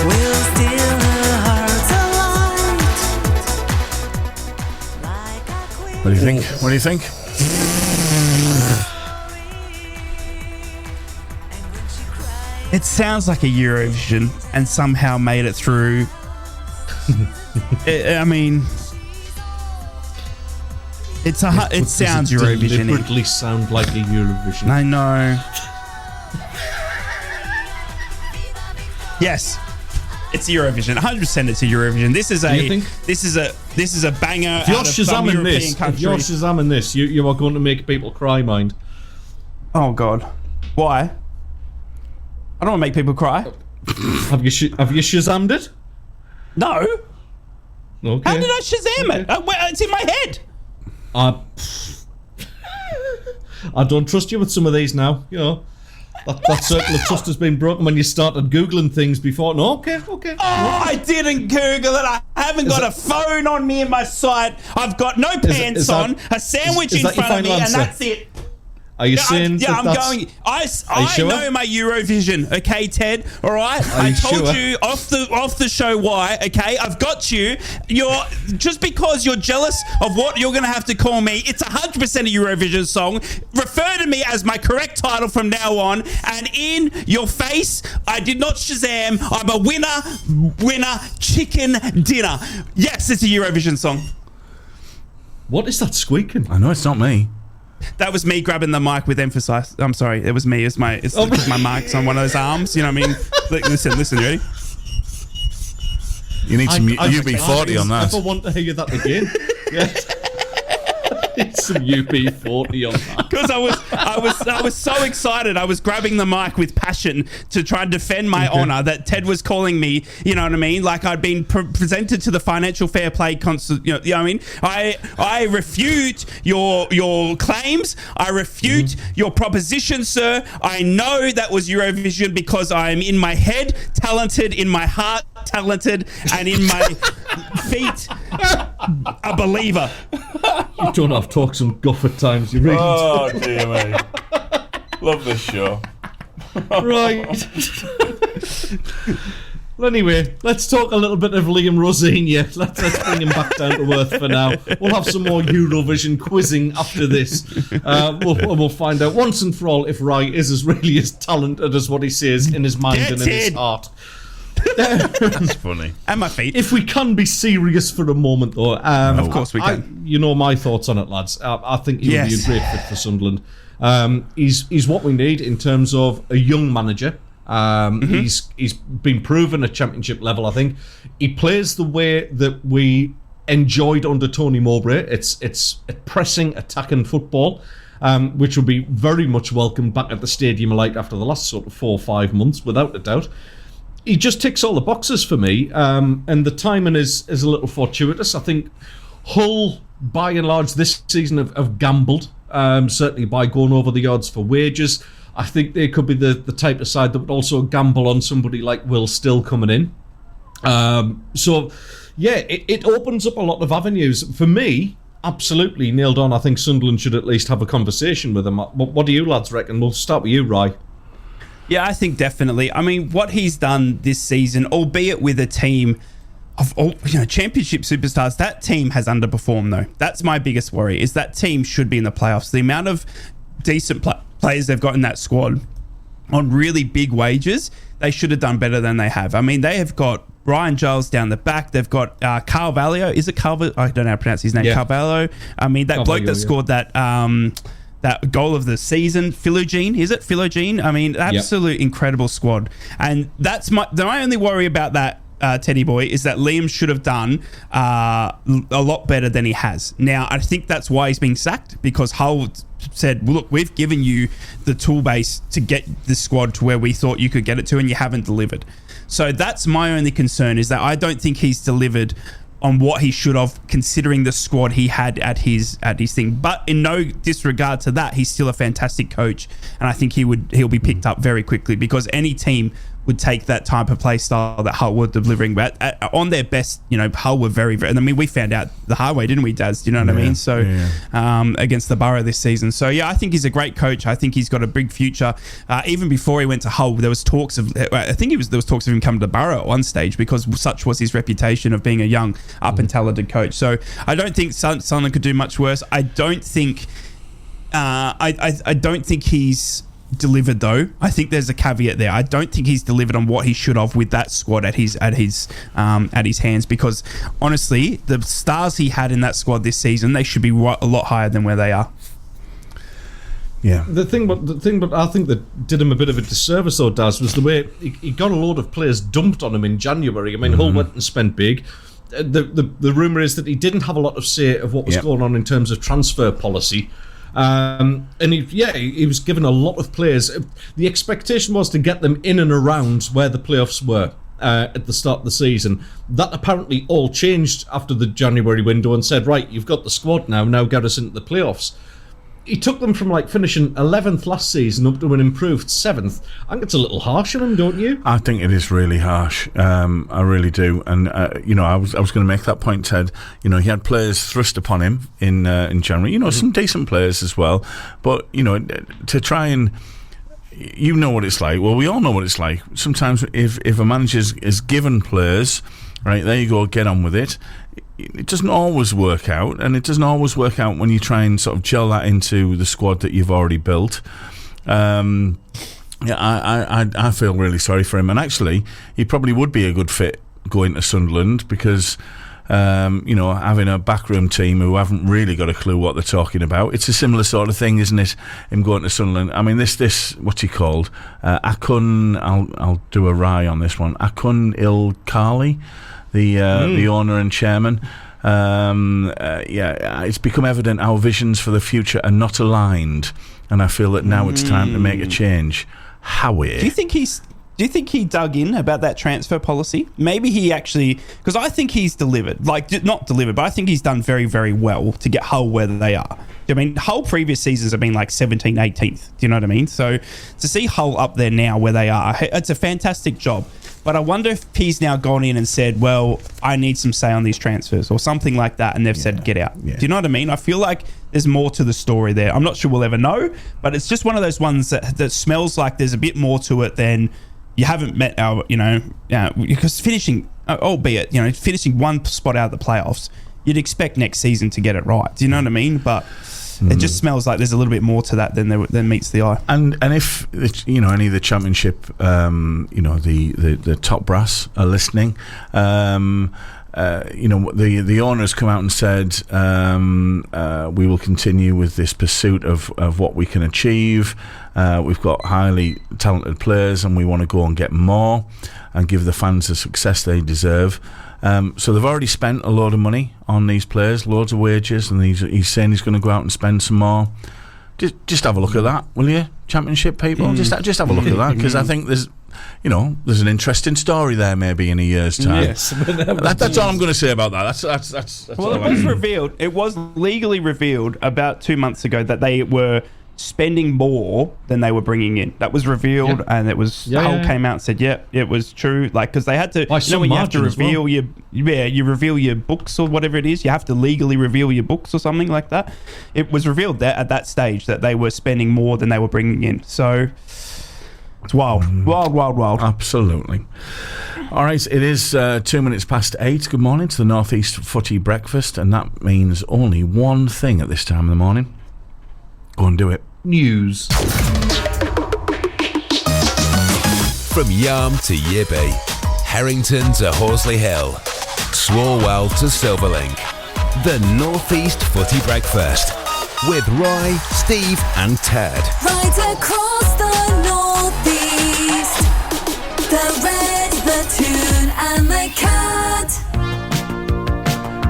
will steal her heart alight. Like a queen. What do you think? It sounds like a Eurovision and somehow made it through. I mean, it sounds Eurovision. Deliberately sound like a Eurovision. I know. Yes, it's Eurovision. 100% it's a Eurovision. This is a banger. If you're Shazamming this, you are going to make people cry, mind. Oh God, why? I don't want to make people cry. Have you Shazammed it? No. Okay. How did I Shazam it? It's in my head. I don't trust you with some of these now. You know, that circle of trust has been broken when you started Googling things before. No, okay. Oh, I didn't Google it. I haven't got a phone on me in my sight. I've got no pants on, a sandwich in front of me, and that's it. Are you saying I'm going. I sure? know my Eurovision, okay, Ted. All right. I told you off the show why. Okay, I've got you. You're just because you're jealous of what you're going to have to call me. It's 100% a Eurovision song. Refer to me as my correct title from now on. And in your face, I did not Shazam. I'm a winner, chicken dinner. Yes, it's a Eurovision song. What is that squeaking? I know it's not me. That was me grabbing the mic with emphasis. I'm sorry, it was me. It's my mic's on one of those arms. You know what I mean? Listen, you ready? You need some UB40 on that. I want to hear that again. Yes. It's some UB40 on that. Because I was so excited. I was grabbing the mic with passion to try and defend my honour that Ted was calling me. You know what I mean? Like I'd been presented to the financial fair play. You know what I mean? I refute your claims. I refute your proposition, sir. I know that was Eurovision because I am in my head talented, in my heart talented, and in my feet a believer. You don't have to talk some guff at times, you really do. Oh, dear me. Love this show. Right. Well, anyway, let's talk a little bit of Liam Rosenia. Let's bring him back down to earth for now. We'll have some more Eurovision quizzing after this. We'll find out once and for all if Rai is as really as talented as what he says in his mind and in his heart. That's funny. And my feet. If we can be serious for a moment, though, of course we can. You know my thoughts on it, lads. I think he would be a great fit for Sunderland. He's what we need in terms of a young manager. He's been proven at championship level. I think he plays the way that we enjoyed under Tony Mowbray. It's a pressing, attacking football, which will be very much welcome back at the Stadium Light after the last sort of 4 or 5 months, without a doubt. He just ticks all the boxes for me, and the timing is a little fortuitous. I think Hull, by and large, this season have gambled, certainly by going over the odds for wages. I think they could be the type of side that would also gamble on somebody like Will Still coming in. It opens up a lot of avenues. For me, absolutely nailed on. I think Sunderland should at least have a conversation with him. What do you lads reckon? We'll start with you, Rai. Yeah, I think definitely. I mean, what he's done this season, albeit with a team of all, championship superstars, that team has underperformed though. That's my biggest worry, is that team should be in the playoffs. The amount of decent players they've got in that squad on really big wages, they should have done better than they have. I mean, they have got Brian Giles down the back. They've got Carvalho. Is it Carvalho? I don't know how to pronounce his name. Yeah. Carvalho. I mean, that bloke that scored that goal of the season, Philogene, is it? Philogene? I mean, absolute incredible squad. And that's my only worry about that, Teddy boy, is that Liam should have done a lot better than he has. Now, I think that's why he's being sacked, because Hull said, well, look, we've given you the tool base to get the squad to where we thought you could get it to, and you haven't delivered. So that's my only concern, is that I don't think he's delivered on what he should have, considering the squad he had at his thing. But in no disregard to that, he's still a fantastic coach, and I think he'll be picked up very quickly, because any team would take that type of play style that Hull were delivering. But on their best, Hull were very, very... I mean, we found out the hard way, didn't we, Daz? Do you know what I mean? So, against the Borough this season. So, yeah, I think he's a great coach. I think he's got a big future. Even before he went to Hull, there was talks of... I think there was talks of him coming to Borough at one stage, because such was his reputation of being a young, up and talented coach. So, I don't think Sunderland could do much worse. I don't think... I don't think he's delivered, though. I think there's a caveat there. I don't think he's delivered on what he should have with that squad at his hands, because honestly, the stars he had in that squad this season, they should be a lot higher than where they are. Yeah. The thing, but I think that did him a bit of a disservice, though, Daz, was the way he got a load of players dumped on him in January. I mean, Hull went and spent big. The rumour is that he didn't have a lot of say of what was going on in terms of transfer policy. And he was given a lot of players. The expectation was to get them in and around where the playoffs were at the start of the season. That apparently all changed after the January window, and said, right, you've got the squad now get us into the playoffs. He took them from finishing 11th last season up to an improved 7th. I think it's a little harsh on him, don't you? I think it is really harsh. I really do. And I was going to make that point, Ted. He had players thrust upon him in January. Some decent players as well. But to try and, what it's like. Well, we all know what it's like. Sometimes if a manager is given players, right, there you go, get on with it. It doesn't always work out, and it doesn't always work out when you try and sort of gel that into the squad that you've already built. I feel really sorry for him, and actually he probably would be a good fit going to Sunderland, because having a backroom team who haven't really got a clue what they're talking about. It's a similar sort of thing, isn't it? Him going to Sunderland. I mean, this what's he called? I'll do a rye on this one. Akun Ilkali, the owner and chairman. It's become evident our visions for the future are not aligned, and I feel that now it's time to make a change. Howie, do you think he dug in about that transfer policy? Maybe he actually, because I think he's delivered. Like, not delivered, but I think he's done very, very well to get Hull where they are. I mean, Hull previous seasons have been like 17th, 18th. Do you know what I mean? So to see Hull up there now where they are, it's a fantastic job. But I wonder if he's now gone in and said, well, I need some say on these transfers or something like that, and they've said, get out. Yeah. Do you know what I mean? I feel like there's more to the story there. I'm not sure we'll ever know, but it's just one of those ones that smells like there's a bit more to it than you haven't met our, because finishing, albeit, finishing one spot out of the playoffs, you'd expect next season to get it right. Do you know what I mean? But it just smells like there's a little bit more to that than meets the eye. And if any of the championship, the top brass are listening, the owners come out and said we will continue with this pursuit of what we can achieve. We've got highly talented players, and we want to go and get more and give the fans the success they deserve. So they've already spent a load of money on these players, loads of wages, and he's saying he's going to go out and spend some more. Just have a look at that, will you, Championship people? Just have a look at that, because I think there's an interesting story there maybe in a year's time. Yes, that's all I'm going to say about that. That's well, it was revealed. It was legally revealed about 2 months ago that they were spending more than they were bringing in. That was revealed, and it was Hull came out and said, it was true. Like, because they had to, when you have to reveal you reveal your books or whatever it is, you have to legally reveal your books or something like that. It was revealed that at that stage that they were spending more than they were bringing in. So it's wild. Wild. Absolutely. All right, it is 2 minutes past 8. Good morning to the North East Footy Breakfast, and that means only one thing at this time in the morning. Go and do it. News. From Yarm to Yibby, Harrington to Horsley Hill, Swalwell to Silverlink. The North East Footy Breakfast with Roy, Steve and Ted. Right across the North East, the Red, the Toon and the Cat.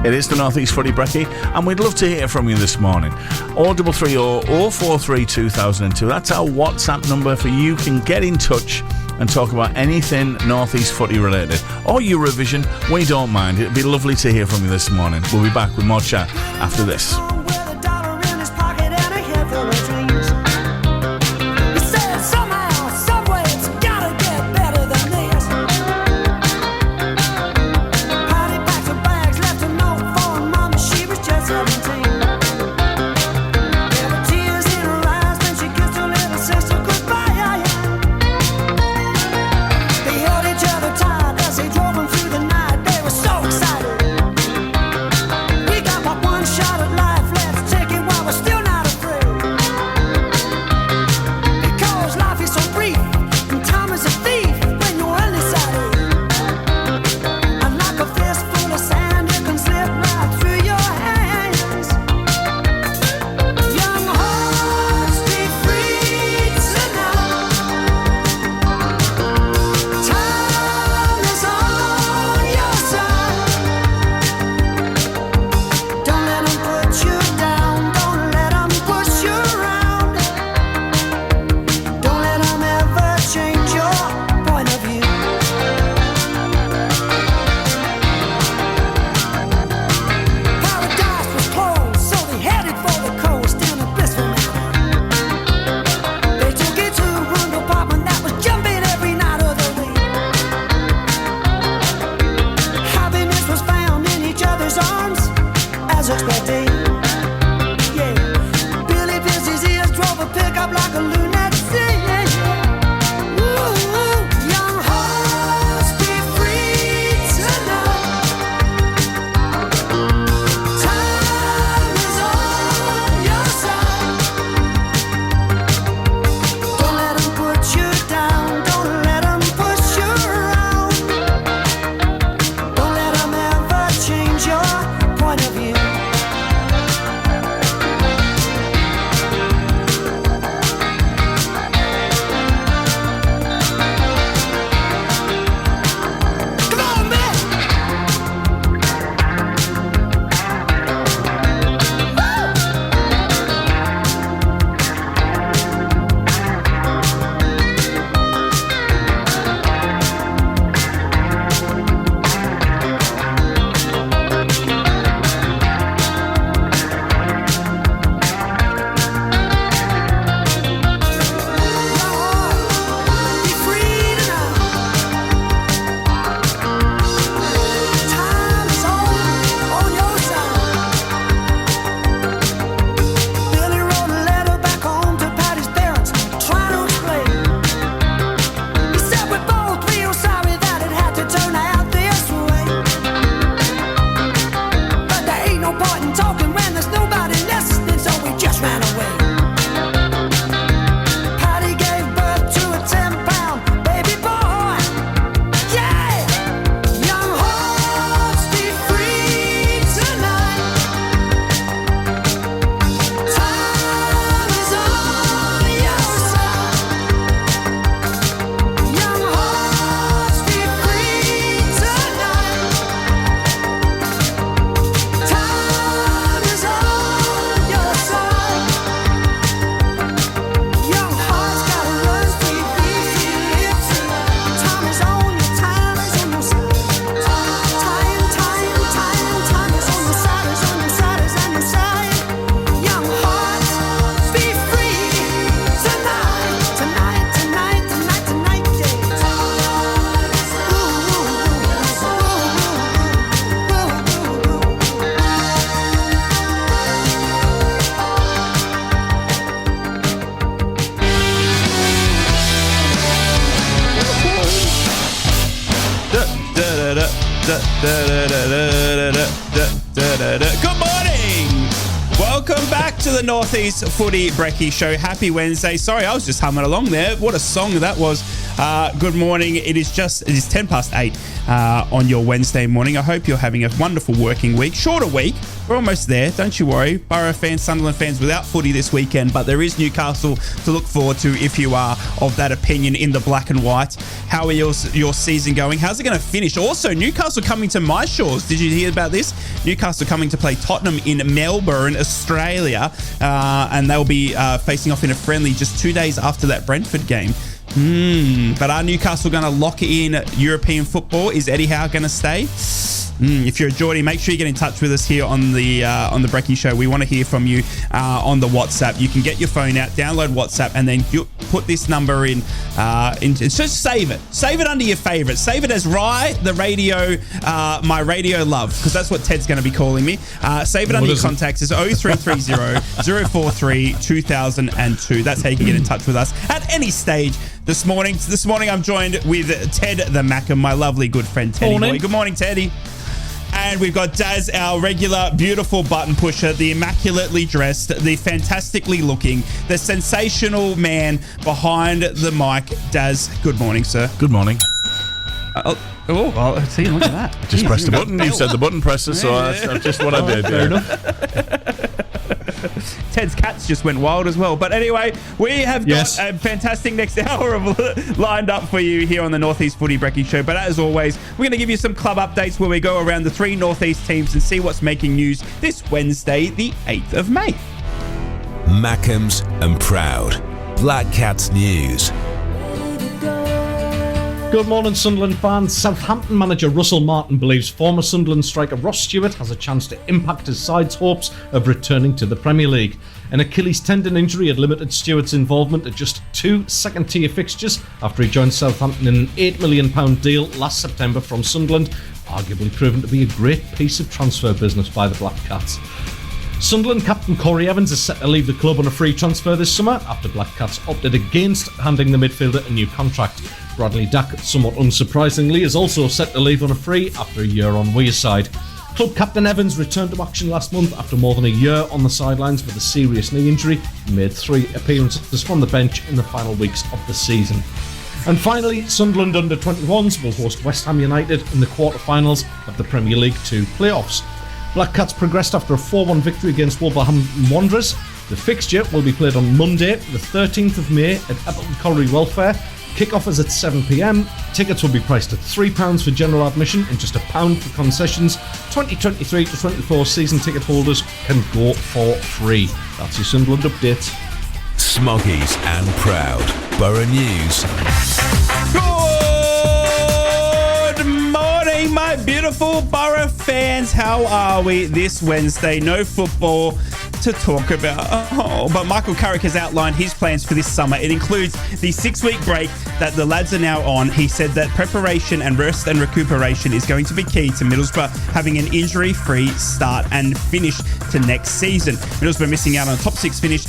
It is the North East Footy Brekky, and we'd love to hear from you this morning. 0330 043 2002. That's our WhatsApp number for you can get in touch and talk about anything North East Footy related. Or Eurovision, we don't mind. It'd be lovely to hear from you this morning. We'll be back with more chat after this. Change your Good morning. Welcome back to the Northeast Footy Brekky Show. Happy Wednesday. Sorry, I was just humming along there. What a song that was. Good morning. It is 10 past 8 on your Wednesday morning. I hope you're having a wonderful working week. Shorter week. We're almost there. Don't you worry. Borough fans, Sunderland fans without footy this weekend, but there is Newcastle to look forward to if you are of that opinion in the black and white. How are your season going? How's it going to finish? Also, Newcastle coming to my shores. Did you hear about this? Newcastle coming to play Tottenham in Melbourne, Australia, and they'll be facing off in a friendly just 2 days after that Brentford game. But are Newcastle going to lock in European football? Is Eddie Howe going to stay? If you're a Geordie, make sure you get in touch with us here on the Brekky Show. We want to hear from you on the WhatsApp. You can get your phone out, download WhatsApp, and then you put this number in. Just save it. Save it under your favourites. Save it as Rye, the radio, my radio love, because that's what Ted's going to be calling me. Save it under your contacts. It's 0330 043 2002. That's how you can get in touch with us at any stage. This morning I'm joined with Ted the Mackem, my lovely good friend Teddy Boy. Good morning, Teddy. And we've got Daz, our regular beautiful button pusher, the immaculately dressed, the fantastically looking, the sensational man behind the mic. Daz, good morning, sir. Good morning. See, look at that. Just press the button. You said the button presser, so that's just what I did. Fair enough. Ted's cats just went wild as well. But anyway, we have got a fantastic next hour lined up for you here on the Northeast Footy Brekky Show. But as always, we're going to give you some club updates where we go around the three Northeast teams and see what's making news this Wednesday, the 8th of May. Mackem's and Proud. Black Cats News. Good morning, Sunderland fans. Southampton manager Russell Martin believes former Sunderland striker Ross Stewart has a chance to impact his side's hopes of returning to the Premier League. An Achilles tendon injury had limited Stewart's involvement at just 2 second-tier fixtures after he joined Southampton in an £8 million deal last September from Sunderland, arguably proven to be a great piece of transfer business by the Black Cats. Sunderland captain Corey Evans is set to leave the club on a free transfer this summer after Black Cats opted against handing the midfielder a new contract. Bradley Dack, somewhat unsurprisingly, is also set to leave on a free after a year on Wearside. Club captain Evans returned to action last month after more than a year on the sidelines with a serious knee injury and made 3 appearances from the bench in the final weeks of the season. And finally, Sunderland under-21s will host West Ham United in the quarter-finals of the Premier League 2 playoffs. Black Cats progressed after a 4-1 victory against Wolverhampton Wanderers. The fixture will be played on Monday, the 13th of May at Appleton Colliery Welfare. Kick-off is at 7pm. Tickets will be priced at £3 for general admission and just £1 for concessions. 2023 to 24 season ticket holders can go for free. That's your Sunderland update. Smoggies and Proud. Borough News. Good morning, my beautiful Borough fans. How are we this Wednesday? No football to talk about. But Michael Carrick has outlined his plans for this summer. It includes the 6-week break that the lads are now on. He said that preparation and rest and recuperation is going to be key to Middlesbrough having an injury-free start and finish to next season. Middlesbrough missing out on a top 6 finish,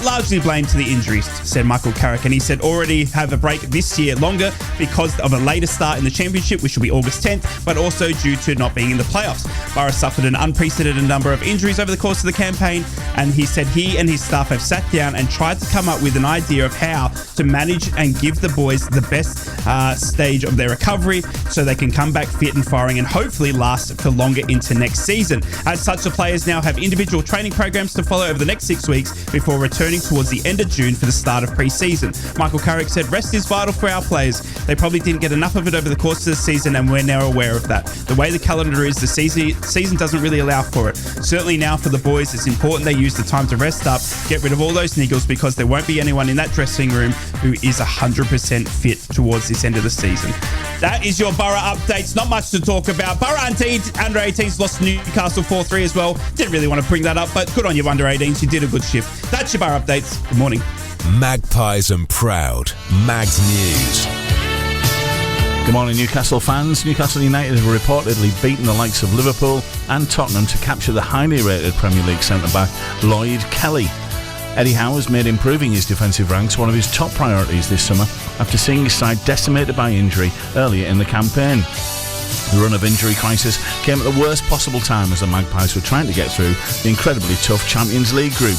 largely blamed to the injuries, said Michael Carrick. And he said already have a break this year longer because of a later start in the championship, which will be August 10th, but also due to not being in the playoffs. Borough suffered an unprecedented number of injuries over the course of the campaign, and he said he and his staff have sat down and tried to come up with an idea of how to manage and give the boys the best stage of their recovery so they can come back fit and firing and hopefully last for longer into next season. As such, the players now have individual training programs to follow over the next 6 weeks before returning towards the end of June for the start of pre-season. Michael Carrick said rest is vital for our players. They probably didn't get enough of it over the course of the season, and we're now aware of that. The way the calendar is, the season doesn't really allow for it. Certainly now for the boys, it's important they use the time to rest up, get rid of all those niggles, because there won't be anyone in that dressing room who is 100% fit towards this end of the season. That is your Borough updates. Not much to talk about. Borough under 18s lost to Newcastle 4-3 as well. Didn't really want to bring that up, but good on you under 18s. You did a good shift. That's your Borough updates. Good morning. Magpies and Proud. Mags News. Good morning, Newcastle fans. Newcastle United have reportedly beaten the likes of Liverpool and Tottenham to capture the highly rated Premier League centre-back Lloyd Kelly. Eddie Howe has made improving his defensive ranks one of his top priorities this summer after seeing his side decimated by injury earlier in the campaign. The run of injury crisis came at the worst possible time as the Magpies were trying to get through the incredibly tough Champions League group.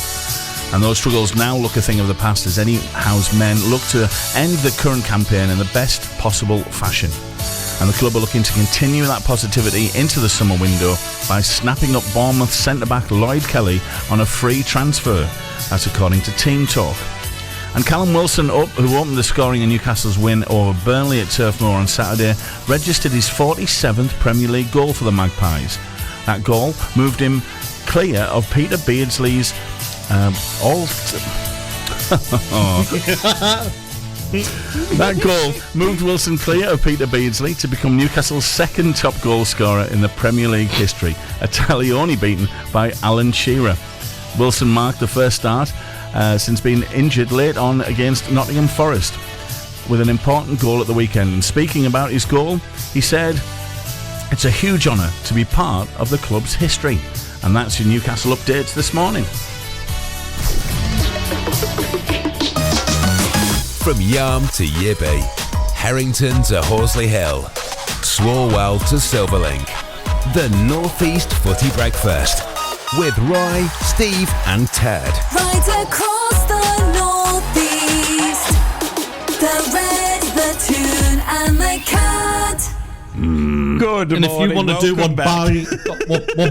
And those struggles now look a thing of the past as any House men look to end the current campaign in the best possible fashion. And the club are looking to continue that positivity into the summer window by snapping up Bournemouth centre-back Lloyd Kelly on a free transfer. That's according to Team Talk. And Callum Wilson, who opened the scoring in Newcastle's win over Burnley at Turf Moor on Saturday, registered his 47th Premier League goal for the Magpies. That goal moved him clear of Peter Beardsley's That goal moved Wilson clear of Peter Beardsley to become Newcastle's second top goal scorer in the Premier League history, a tally only beaten by Alan Shearer. Wilson marked the first start since being injured late on against Nottingham Forest with an important goal at the weekend. And speaking about his goal, he said, "It's a huge honour to be part of the club's history." And that's your Newcastle updates this morning. From Yarm to Yibby, Harrington to Horsley Hill, Swalwell to Silverlink, the North East Footy Breakfast with Roy, Steve and Ted. Right across the northeast, the red, the tune and the cat. Good and morning. if you want to do what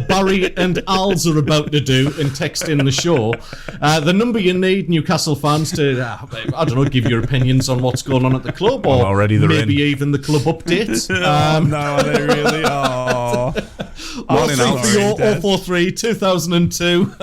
Barry and Al's are about to do and text in the show, the number you need, Newcastle fans, to I don't know, give your opinions on what's going on at the club, or already maybe even the club updates. No, they really are. 043 2002.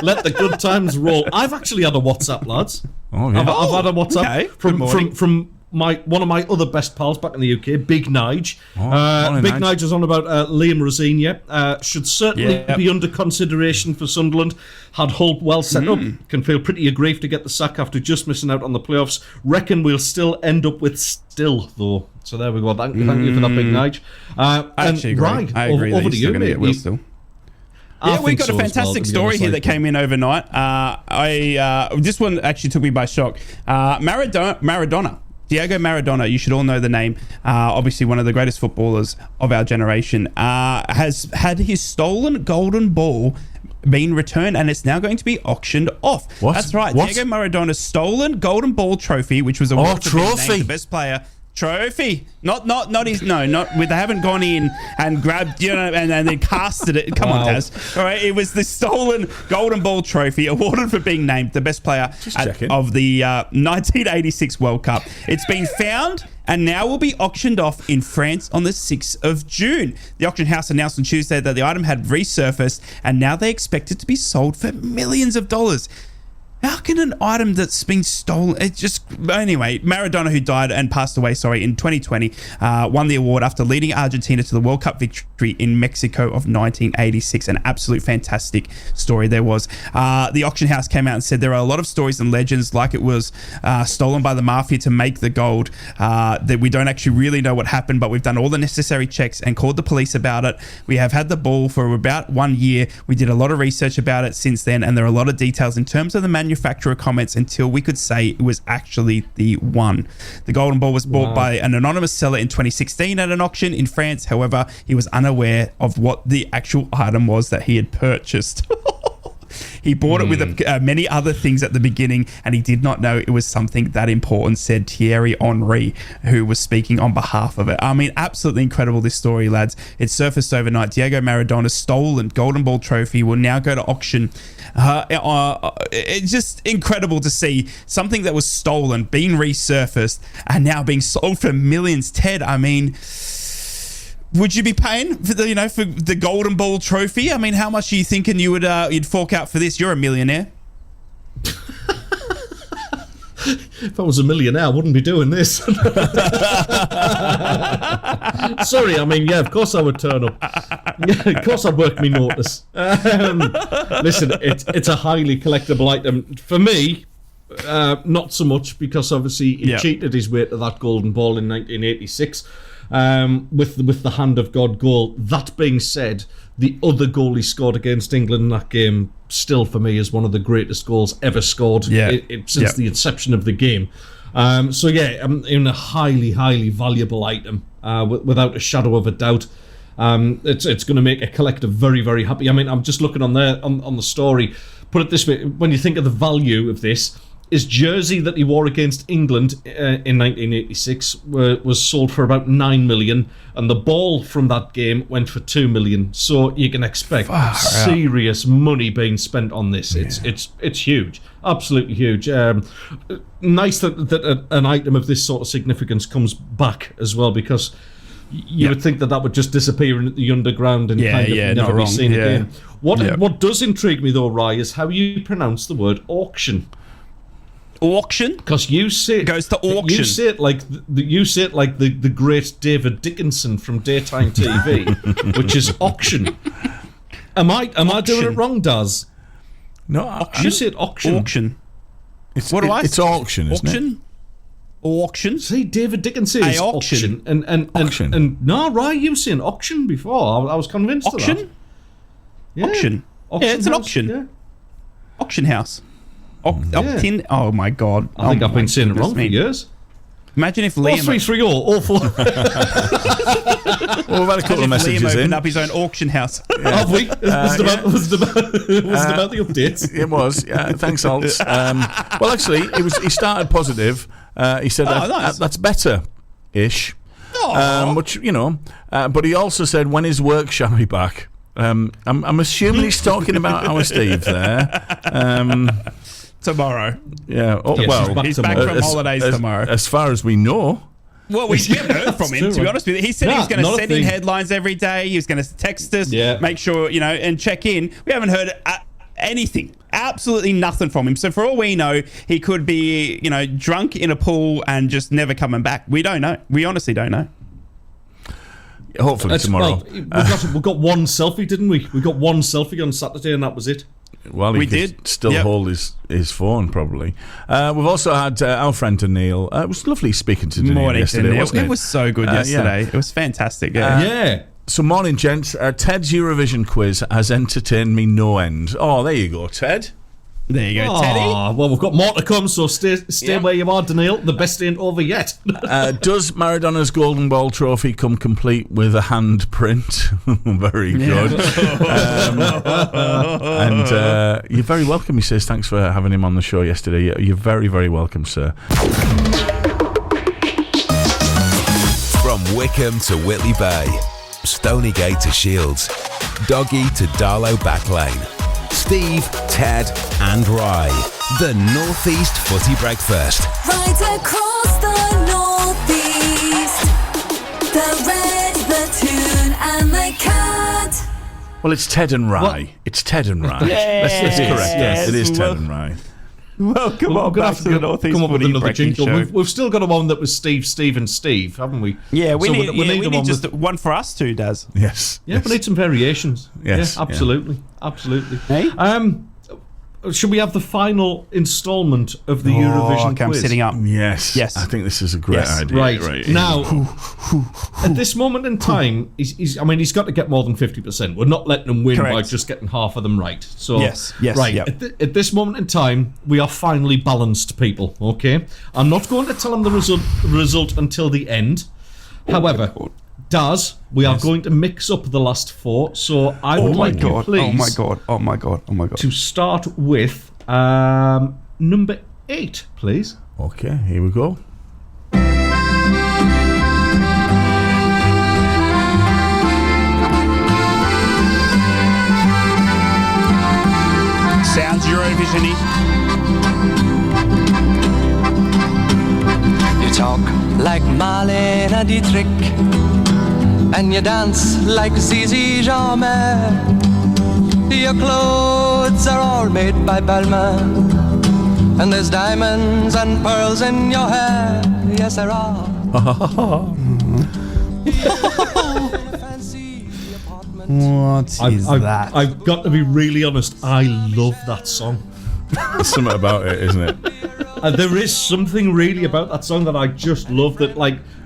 Let the good times roll. I've actually had a WhatsApp, lads. Oh, yeah. I've had a WhatsApp okay. from one of my other best pals back in the UK, Big Nige. Big Nige is on about Liam Rosinia. Should certainly be under consideration for Sunderland. Had Hull well set up. Can feel pretty aggrieved to get the sack after just missing out on the playoffs. Reckon we'll still end up with Still, though. So there we go. Thank you for that, Big Nige. I agree. Right, I agree over to you, mate. Will still. Yeah, we got a fantastic story here that came in overnight. This one actually took me by shock. Maradona. Diego Maradona, you should all know the name, obviously one of the greatest footballers of our generation, has had his stolen golden ball been returned, and it's now going to be auctioned off. What? That's right. What? Diego Maradona's stolen golden ball trophy, which was awarded for being named trophy. the best player. Trophy, not his. No, not. They haven't gone in and grabbed, and then casted it. Come on, Taz. All right, it was the stolen golden ball trophy awarded for being named the best player of the 1986 World Cup. It's been found and now will be auctioned off in France on the 6th of June. The auction house announced on Tuesday that the item had resurfaced, and now they expect it to be sold for millions of dollars. How can an item that's been stolen... Anyway, Maradona, who died and passed away, in 2020, won the award after leading Argentina to the World Cup victory in Mexico of 1986. An absolute fantastic story there was. The auction house came out and said there are a lot of stories and legends like it was stolen by the mafia to make the gold, that we don't actually really know what happened, but we've done all the necessary checks and called the police about it. We have had the ball for about 1 year. We did a lot of research about it since then, and there are a lot of details in terms of the manufacturer comments until we could say it was actually the one. The golden ball was bought by an anonymous seller in 2016 at an auction in France. However, he was unaware of what the actual item was that he had purchased. He bought it with many other things at the beginning, and he did not know it was something that important, said Thierry Henry, who was speaking on behalf of it. I mean, absolutely incredible, this story, lads. It surfaced overnight. Diego Maradona's stolen golden ball trophy will now go to auction. It's just incredible to see something that was stolen being resurfaced and now being sold for millions. Ted, I mean... Would you be paying for the golden ball trophy? I mean, how much are you thinking you'd fork out for this? You're a millionaire. If I was a millionaire, I wouldn't be doing this. Sorry, I mean, yeah, of course I would turn up. Yeah, of course I'd work me notice. Listen, it's a highly collectible item. For me, not so much, because obviously he cheated his way to that golden ball in 1986. With the hand of God goal. That being said, the other goal he scored against England in that game still for me is one of the greatest goals ever scored since the inception of the game. In a highly, highly valuable item. without a shadow of a doubt. It's going to make a collective very, very happy. I mean, I'm just looking on there on the story. Put it this way: when you think of the value of this, his jersey that he wore against England in 1986 was sold for about 9 million, and the ball from that game went for 2 million. So you can expect serious money being spent on this. It's huge, absolutely huge. Nice that an item of this sort of significance comes back as well, because you would think that would just disappear in the underground and never be seen again. What does intrigue me though, Rye, is how you pronounce the word auction. Auction? Because you say it goes to auction. You say it like the great David Dickinson from daytime TV, which is auction. Am I doing it wrong, Daz? No, auction? You say it auction. Auction. It's auction, isn't it? Auction. See, David Dickinson is auction. And no, right, you were saying auction before. I was convinced of that. Yeah. Auction. Yeah, it's an auction. Yeah. Auction house. Opt-in. Oh my god! I think I've been saying it wrong for years. Imagine if Liam 3 all 4. Well, we've had a couple of messages Liam in. opened up his own auction house. Have we? Was it about the updates? It was. Yeah, thanks, Alt. Well, actually, he started positive. He said that's better-ish. Which but he also said when his work shall be back. I'm assuming he's talking about our Steve there. Tomorrow. Yeah. He's back from holidays tomorrow. As far as we know. Well, we haven't heard from him, to be honest with you. He said he was going to send in headlines every day. He was going to text us, make sure, and check in. We haven't heard anything. Absolutely nothing from him. So for all we know, he could be, drunk in a pool and just never coming back. We don't know. We honestly don't know. Hopefully tomorrow. Well, we got one selfie, didn't we? We got one selfie on Saturday, and that was it. Well, he could still hold his phone, probably. We've also had our friend Daniil. It was lovely speaking to Daniil yesterday, wasn't it? It was so good yesterday. It was fantastic. So, morning, gents. Ted's Eurovision quiz has entertained me no end. Oh, there you go, Ted. There you go, Teddy. Well, we've got more to come, so stay where you are, Daniil. The best ain't over yet. Does Maradona's Golden Ball trophy come complete with a handprint? Very good. And you're very welcome, he says. Thanks for having him on the show yesterday. You're very, very welcome, sir. From Wickham to Whitley Bay, Stonygate to Shields, Doggy to Darlow Backlane. Steve, Ted and Rye. The North East Footy Breakfast. Right across the North East. The Red, the Toon and the Cat. Well, it's Ted and Rye. It's Ted and Rye. That's correct. Yes, it is Ted and Rye. Welcome on back to the North East come up with another Brekky jingle. show. We've still got a one that was Steve, and Steve, haven't we? Yeah, we need one just one for us two, Daz. Yes. Yeah, we need some variations. Yes. Yeah, absolutely. Hey? Should we have the final instalment of the Eurovision quiz? I'm sitting up. Yes. I think this is a great idea. Right. Now, at this moment in time, he's got to get more than 50%. We're not letting him win by just getting half of them right. So, yes. Right. Yep. At this moment in time, we are finally balanced, people. Okay. I'm not going to tell him the result until the end. However, Daz, we are going to mix up the last 4. So I would like you, please. Oh my god. To start with number 8, please. Okay, here we go. Sounds Eurovision-y. You talk like Marlene Dietrich, and you dance like Zizi Jeanmaire. Your clothes are all made by Balmain, and there's diamonds and pearls in your hair. Yes, there are. What is that? I've got to be really honest. I love that song. There's something about it, isn't it? There is something really about that song that I just love. That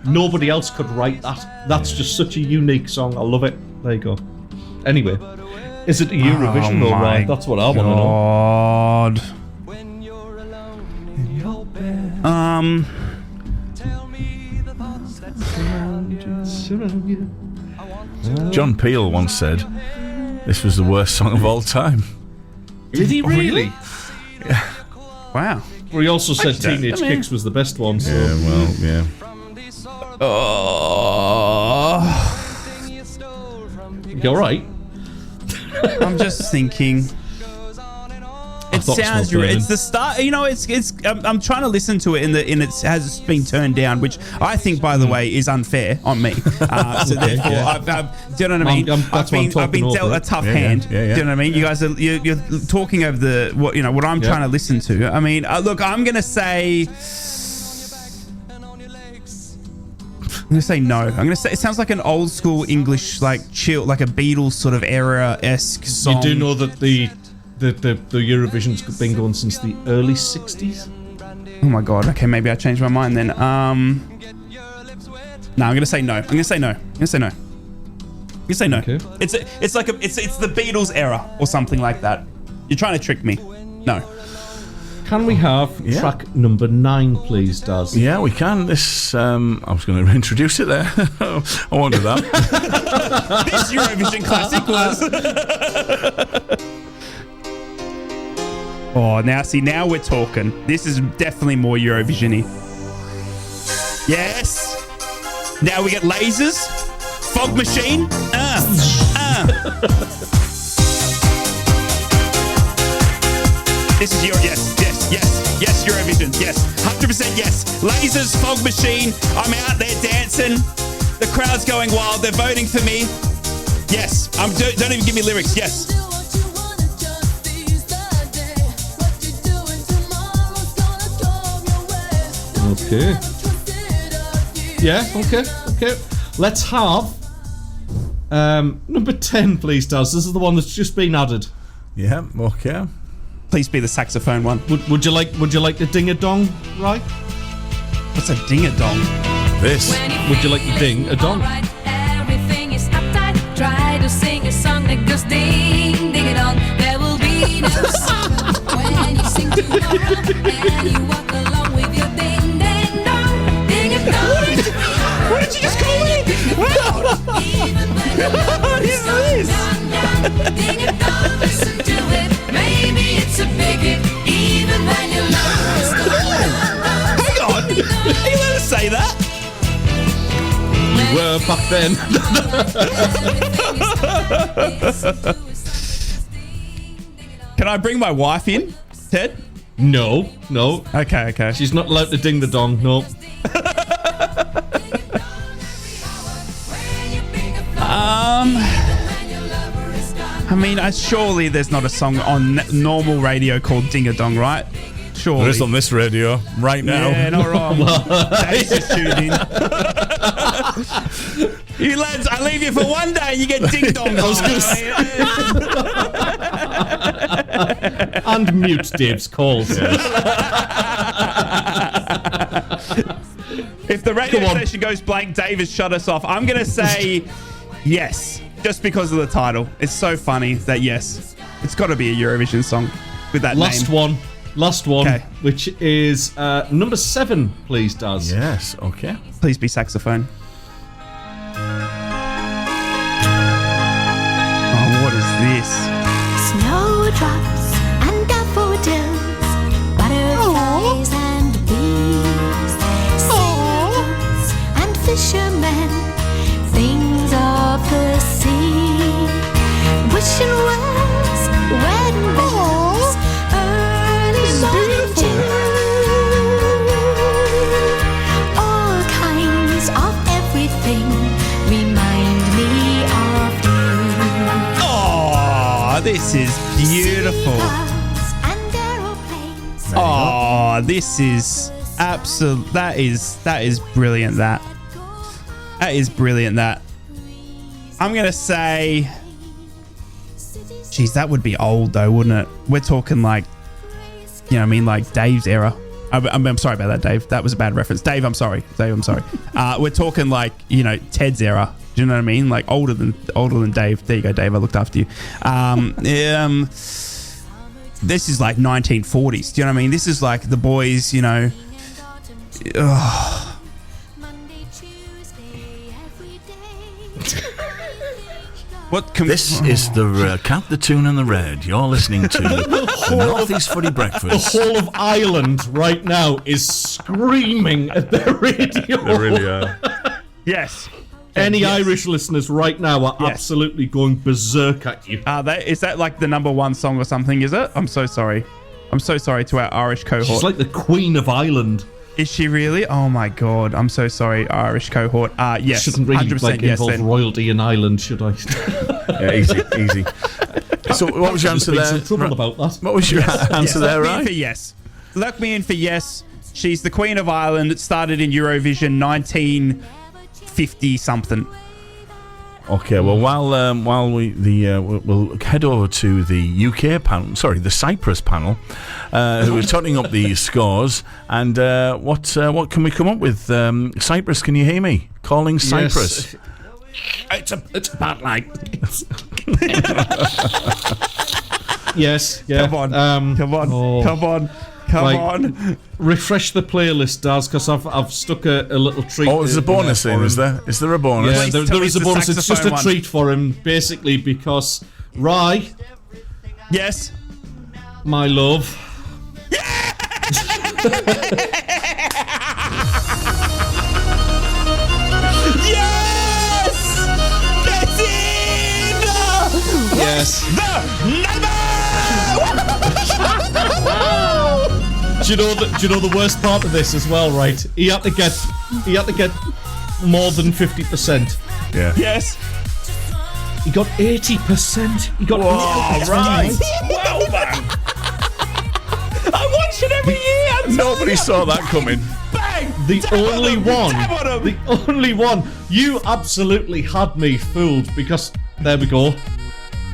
nobody else could write that. That's just such a unique song. I love it. There you go. Anyway, is it a Eurovision or right? That's what I want to know. surround you. John Peel once said this was the worst song of all time. Did he really? Yeah. Wow. Well, he also said Teenage Kicks was the best one. So. Yeah, well, yeah. Oh. You alright? I'm just thinking. It sounds. It's the start. You know, it's. I'm trying to listen to it in it has been turned down, which I think, by the way, is unfair on me. So therefore, do you know what I mean? I've been dealt a tough hand. Do you know what I mean? You guys are you're talking over what I'm trying to listen to. I mean, look, I'm gonna say. I'm gonna say no. I'm gonna say it sounds like an old school English, like chill, like a Beatles sort of era-esque song. You do know that the Eurovision's been going since the early 60s? Oh my god, okay, maybe I changed my mind then. No, I'm gonna say no. Okay. It's like it's the Beatles era or something like that. You're trying to trick me. No. Can we have track number 9, please, Daz? Yeah, we can. This, I was going to introduce it there. I wanted that. This Eurovision classic was. Oh, now we're talking. This is definitely more Eurovision-y. Yes. Now we get lasers. Fog machine. This is yes, Eurovision. Yes, 100% yes. Lasers, fog machine. I'm out there dancing. The crowd's going wild. They're voting for me. Yes. Don't even give me lyrics. Yes. Okay. Yeah, okay. Let's have number 10, please, Daz. This is the one that's just been added. Yeah, okay. Please be the saxophone one. Would you like the ding-a-dong, right? What's a ding-a-dong? This. Would you like the ding-a-dong? Everything is uptight. Try to sing a song that goes ding, ding-a-dong. There will be no song when you sing tomorrow and you walk along with your ding, ding, dong, ding-a-dong. What did you just call me? What is this? Ding-a-dong, listen to it. Maybe it's a bigot, even when you're lost. Hang on. Are you allowed to say that? You were back then. Can I bring my wife in, Ted? No. Okay. She's not allowed to ding the dong, no. I mean, surely there's not a song on normal radio called Ding a Dong, right? Surely. There is on this radio right now. Yeah, not wrong. Dave's just tuned in. You lads, I leave you for one day and you get ding dong. I was going to say. And mute Dave's calls. If the radio station goes blank, Dave has shut us off. I'm going to say yes, just because of the title. It's so funny that yes, it's got to be a Eurovision song with that name. Last one, okay. Which is number 7, please, Daz. Yes, okay. Please be saxophone. Oh, what is this? Snowdrops and daffodils, butterflies and bees, sailors and fishermen, things of the sea, wishing wells, wedding bells, early morning dew, all kinds of everything remind me of you. Oh, this is beautiful. Oh, this is absolute. That is brilliant. That is brilliant. That I'm gonna say. Geez, that would be old though, wouldn't it? We're talking like, you know what I mean, like Dave's era. I'm sorry about that, Dave. That was a bad reference. Dave, I'm sorry. We're talking like, you know, Ted's era. Do you know what I mean? Like older than Dave. There you go, Dave. I looked after you. This is like 1940s. Do you know what I mean? This is like the boys, you know. This is the Count the Tune and the Red. You're listening to the North East Footy Breakfast. The whole of Ireland right now is screaming at their radio. They really are. Yes. Any Irish listeners right now are absolutely going berserk at you. Is that like the number one song or something, is it? I'm so sorry. I'm so sorry to our Irish cohort. She's like the Queen of Ireland. Is she really? Oh my God. I'm so sorry, Irish cohort. Yes. Shouldn't really 100% involve royalty in Ireland, should I? Yeah, easy. So what was your answer there? Trouble about that. What was your answer there, Lock right? me in for yes. Lock me in for yes. She's the Queen of Ireland. It started in Eurovision 1950 something. Okay, well, while we'll head over to the UK panel, the Cyprus panel, who are totting up the scores, and what can we come up with? Cyprus, can you hear me? Calling Cyprus. Yes. It's a bad line. Yes, yeah. Come on. Refresh the playlist, Daz, because I've stuck a little treat. Oh, there's a bonus in, is there? Is there a bonus? Yeah, there is a bonus. It's just a treat for him, basically, because Rye. Yes. My love. Yes! That's it! Yes. Do you know the worst part of this as well, right? He had to get more than 50%. Yeah. Yes. He got 80%. He got 80%. Right. Well, man. I watch it every year. Nobody saw that coming. Bang! The only one. You absolutely had me fooled because there we go.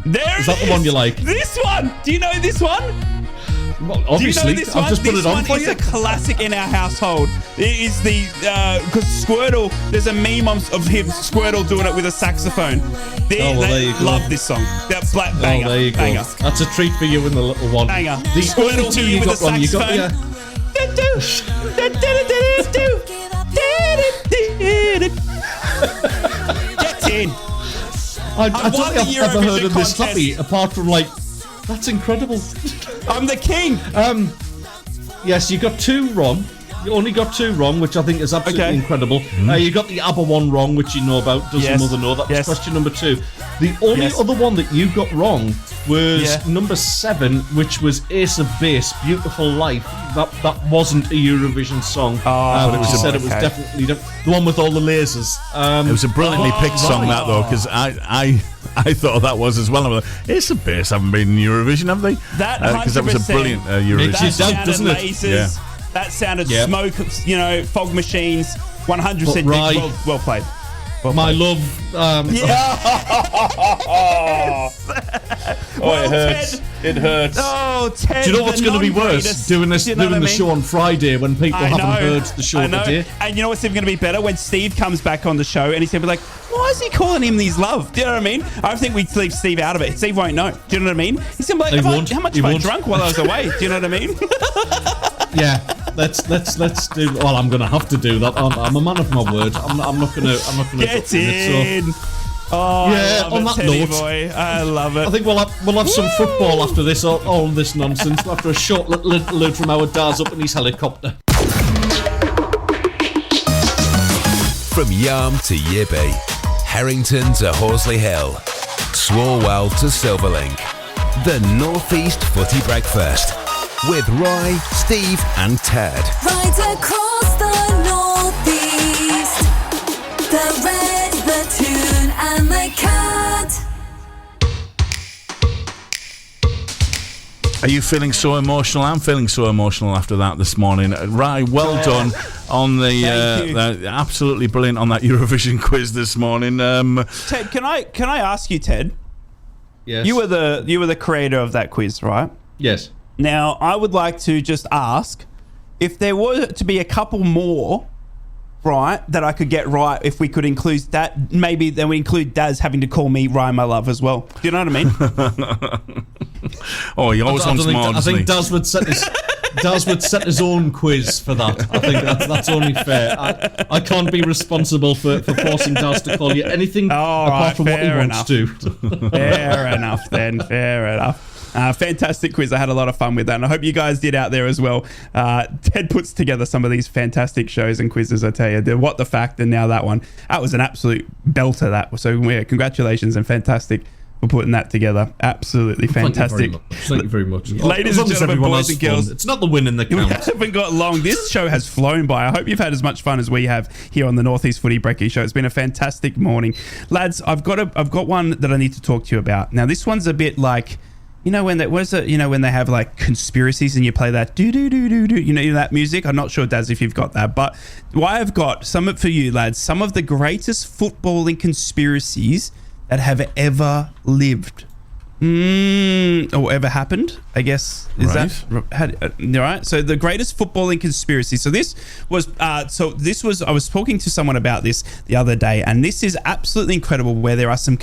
There is that the one you like? This one. Do you know this one? Well, obviously, this I've just put it on for you. This one is a classic in our household. It is the because Squirtle. There's a meme of him Squirtle doing it with a saxophone. They there you go. love this song. That black banger. There you go. Banger. That's a treat for you and the little one. Banger. The Squirtle only two you got wrong. You got Get in. I don't think I've ever heard of this happy apart from that's incredible. I'm the king. Yes, you got 2 wrong. You only got 2 wrong, which I think is absolutely incredible. You got the ABBA one wrong, which you know about. Does your mother know? That was question number 2. The only other one that you got wrong was number 7, which was Ace of Base, Beautiful Life. That wasn't a Eurovision song. But it was definitely the one with all the lasers. It was a brilliantly picked song, that though, because I thought that was as well. I'm like, Ace of Base haven't been in Eurovision, have they? Because that was a brilliant Eurovision. That sounded doesn't it? lasers. Yeah. That sounded smoke. Fog machines. 100% well played. My love. It hurts. It hurts. Oh, Ted. Do you know what's going to be worse? Doing the show on Friday when people haven't heard the show today. And you know what's even going to be better? When Steve comes back on the show and he's going to be like, why is he calling him these love? Do you know what I mean? I think we'd leave Steve out of it. Steve won't know. Do you know what I mean? He's going to be like, how much am I drunk while I was away? Do you know what I mean? Yeah, let's do. Well, I'm gonna have to do that. I'm a man of my word. I'm not gonna. Get in. So. Oh, yeah. On that note, boy. I love it. I think we'll have some football after this. All this nonsense. After a short little interlude from our Daz up in his helicopter. From Yarm to Yibby, Harrington to Horsley Hill, Swalwell to Silverlink, the North East Footy Breakfast. With Roy, Steve and Ted. Right across the northeast, the red, the tune and the cat. Are you feeling so emotional? I'm feeling so emotional after that this morning. Rye, well done on the absolutely brilliant on that Eurovision quiz this morning. Ted, can I ask you, Ted? Yes. You were the creator of that quiz, right? Yes. Now, I would like to just ask if there were to be a couple more, right, that I could get right, if we could include that, maybe then we include Daz having to call me Ryan, my love, as well. Do you know what I mean? Oh, he always wants more. I think Daz would set his Daz would set his own quiz for that. I think that's only fair. I can't be responsible for forcing Daz to call you anything apart from what he wants to. Fair enough then. Fair enough. Fantastic quiz. I had a lot of fun with that, and I hope you guys did out there as well. Ted puts together some of these fantastic shows and quizzes, I tell you. The What the Fact and now that one. That was an absolute belter, that. So yeah, congratulations and fantastic for putting that together. Absolutely fantastic. Thank you very much. Ladies and gentlemen, boys and girls. It's not the winning that counts. We haven't got long. This show has flown by. I hope you've had as much fun as we have here on the Northeast Footy Brekky Show. It's been a fantastic morning. Lads, I've got one that I need to talk to you about. Now, this one's a bit like... You know when they have like conspiracies and you play that do do do do do, you know that music. I'm not sure, Daz, if you've got that, but I've got some for you, lads. Some of the greatest footballing conspiracies that have ever lived, or ever happened, I guess. Is that right? So the greatest footballing conspiracy. So this was I was talking to someone about this the other day, and this is absolutely incredible. Where there are some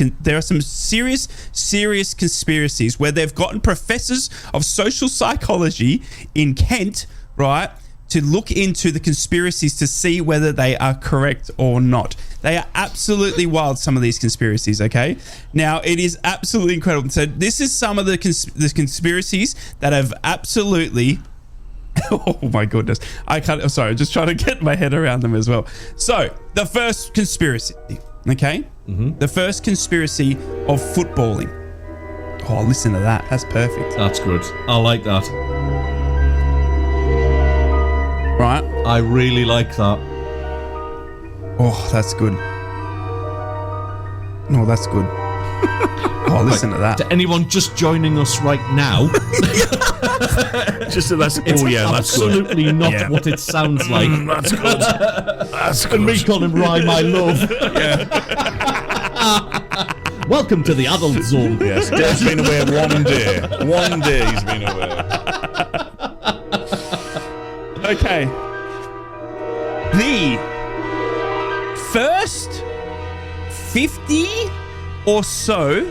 serious conspiracies where they've gotten professors of social psychology in Kent, right, to look into the conspiracies to see whether they are correct or not. They are absolutely wild, some of these conspiracies, okay? Now, it is absolutely incredible. So this is some of the conspiracies that have absolutely... Oh, my goodness. I'm just trying to get my head around them as well. So, the first conspiracy, okay? Mm-hmm. The first conspiracy of footballing. Oh, listen to that. That's perfect. That's good. I like that. Right. I really like that. Oh, that's good. No, that's good. Oh, listen to that. To anyone just joining us right now, just so that's it's absolutely not what it sounds like. That's good. That's good. And me calling Rye my love. Yeah. Welcome to the adult zone. Yes, Dad's been away one day. One day he's been away. Okay. The first 50 or so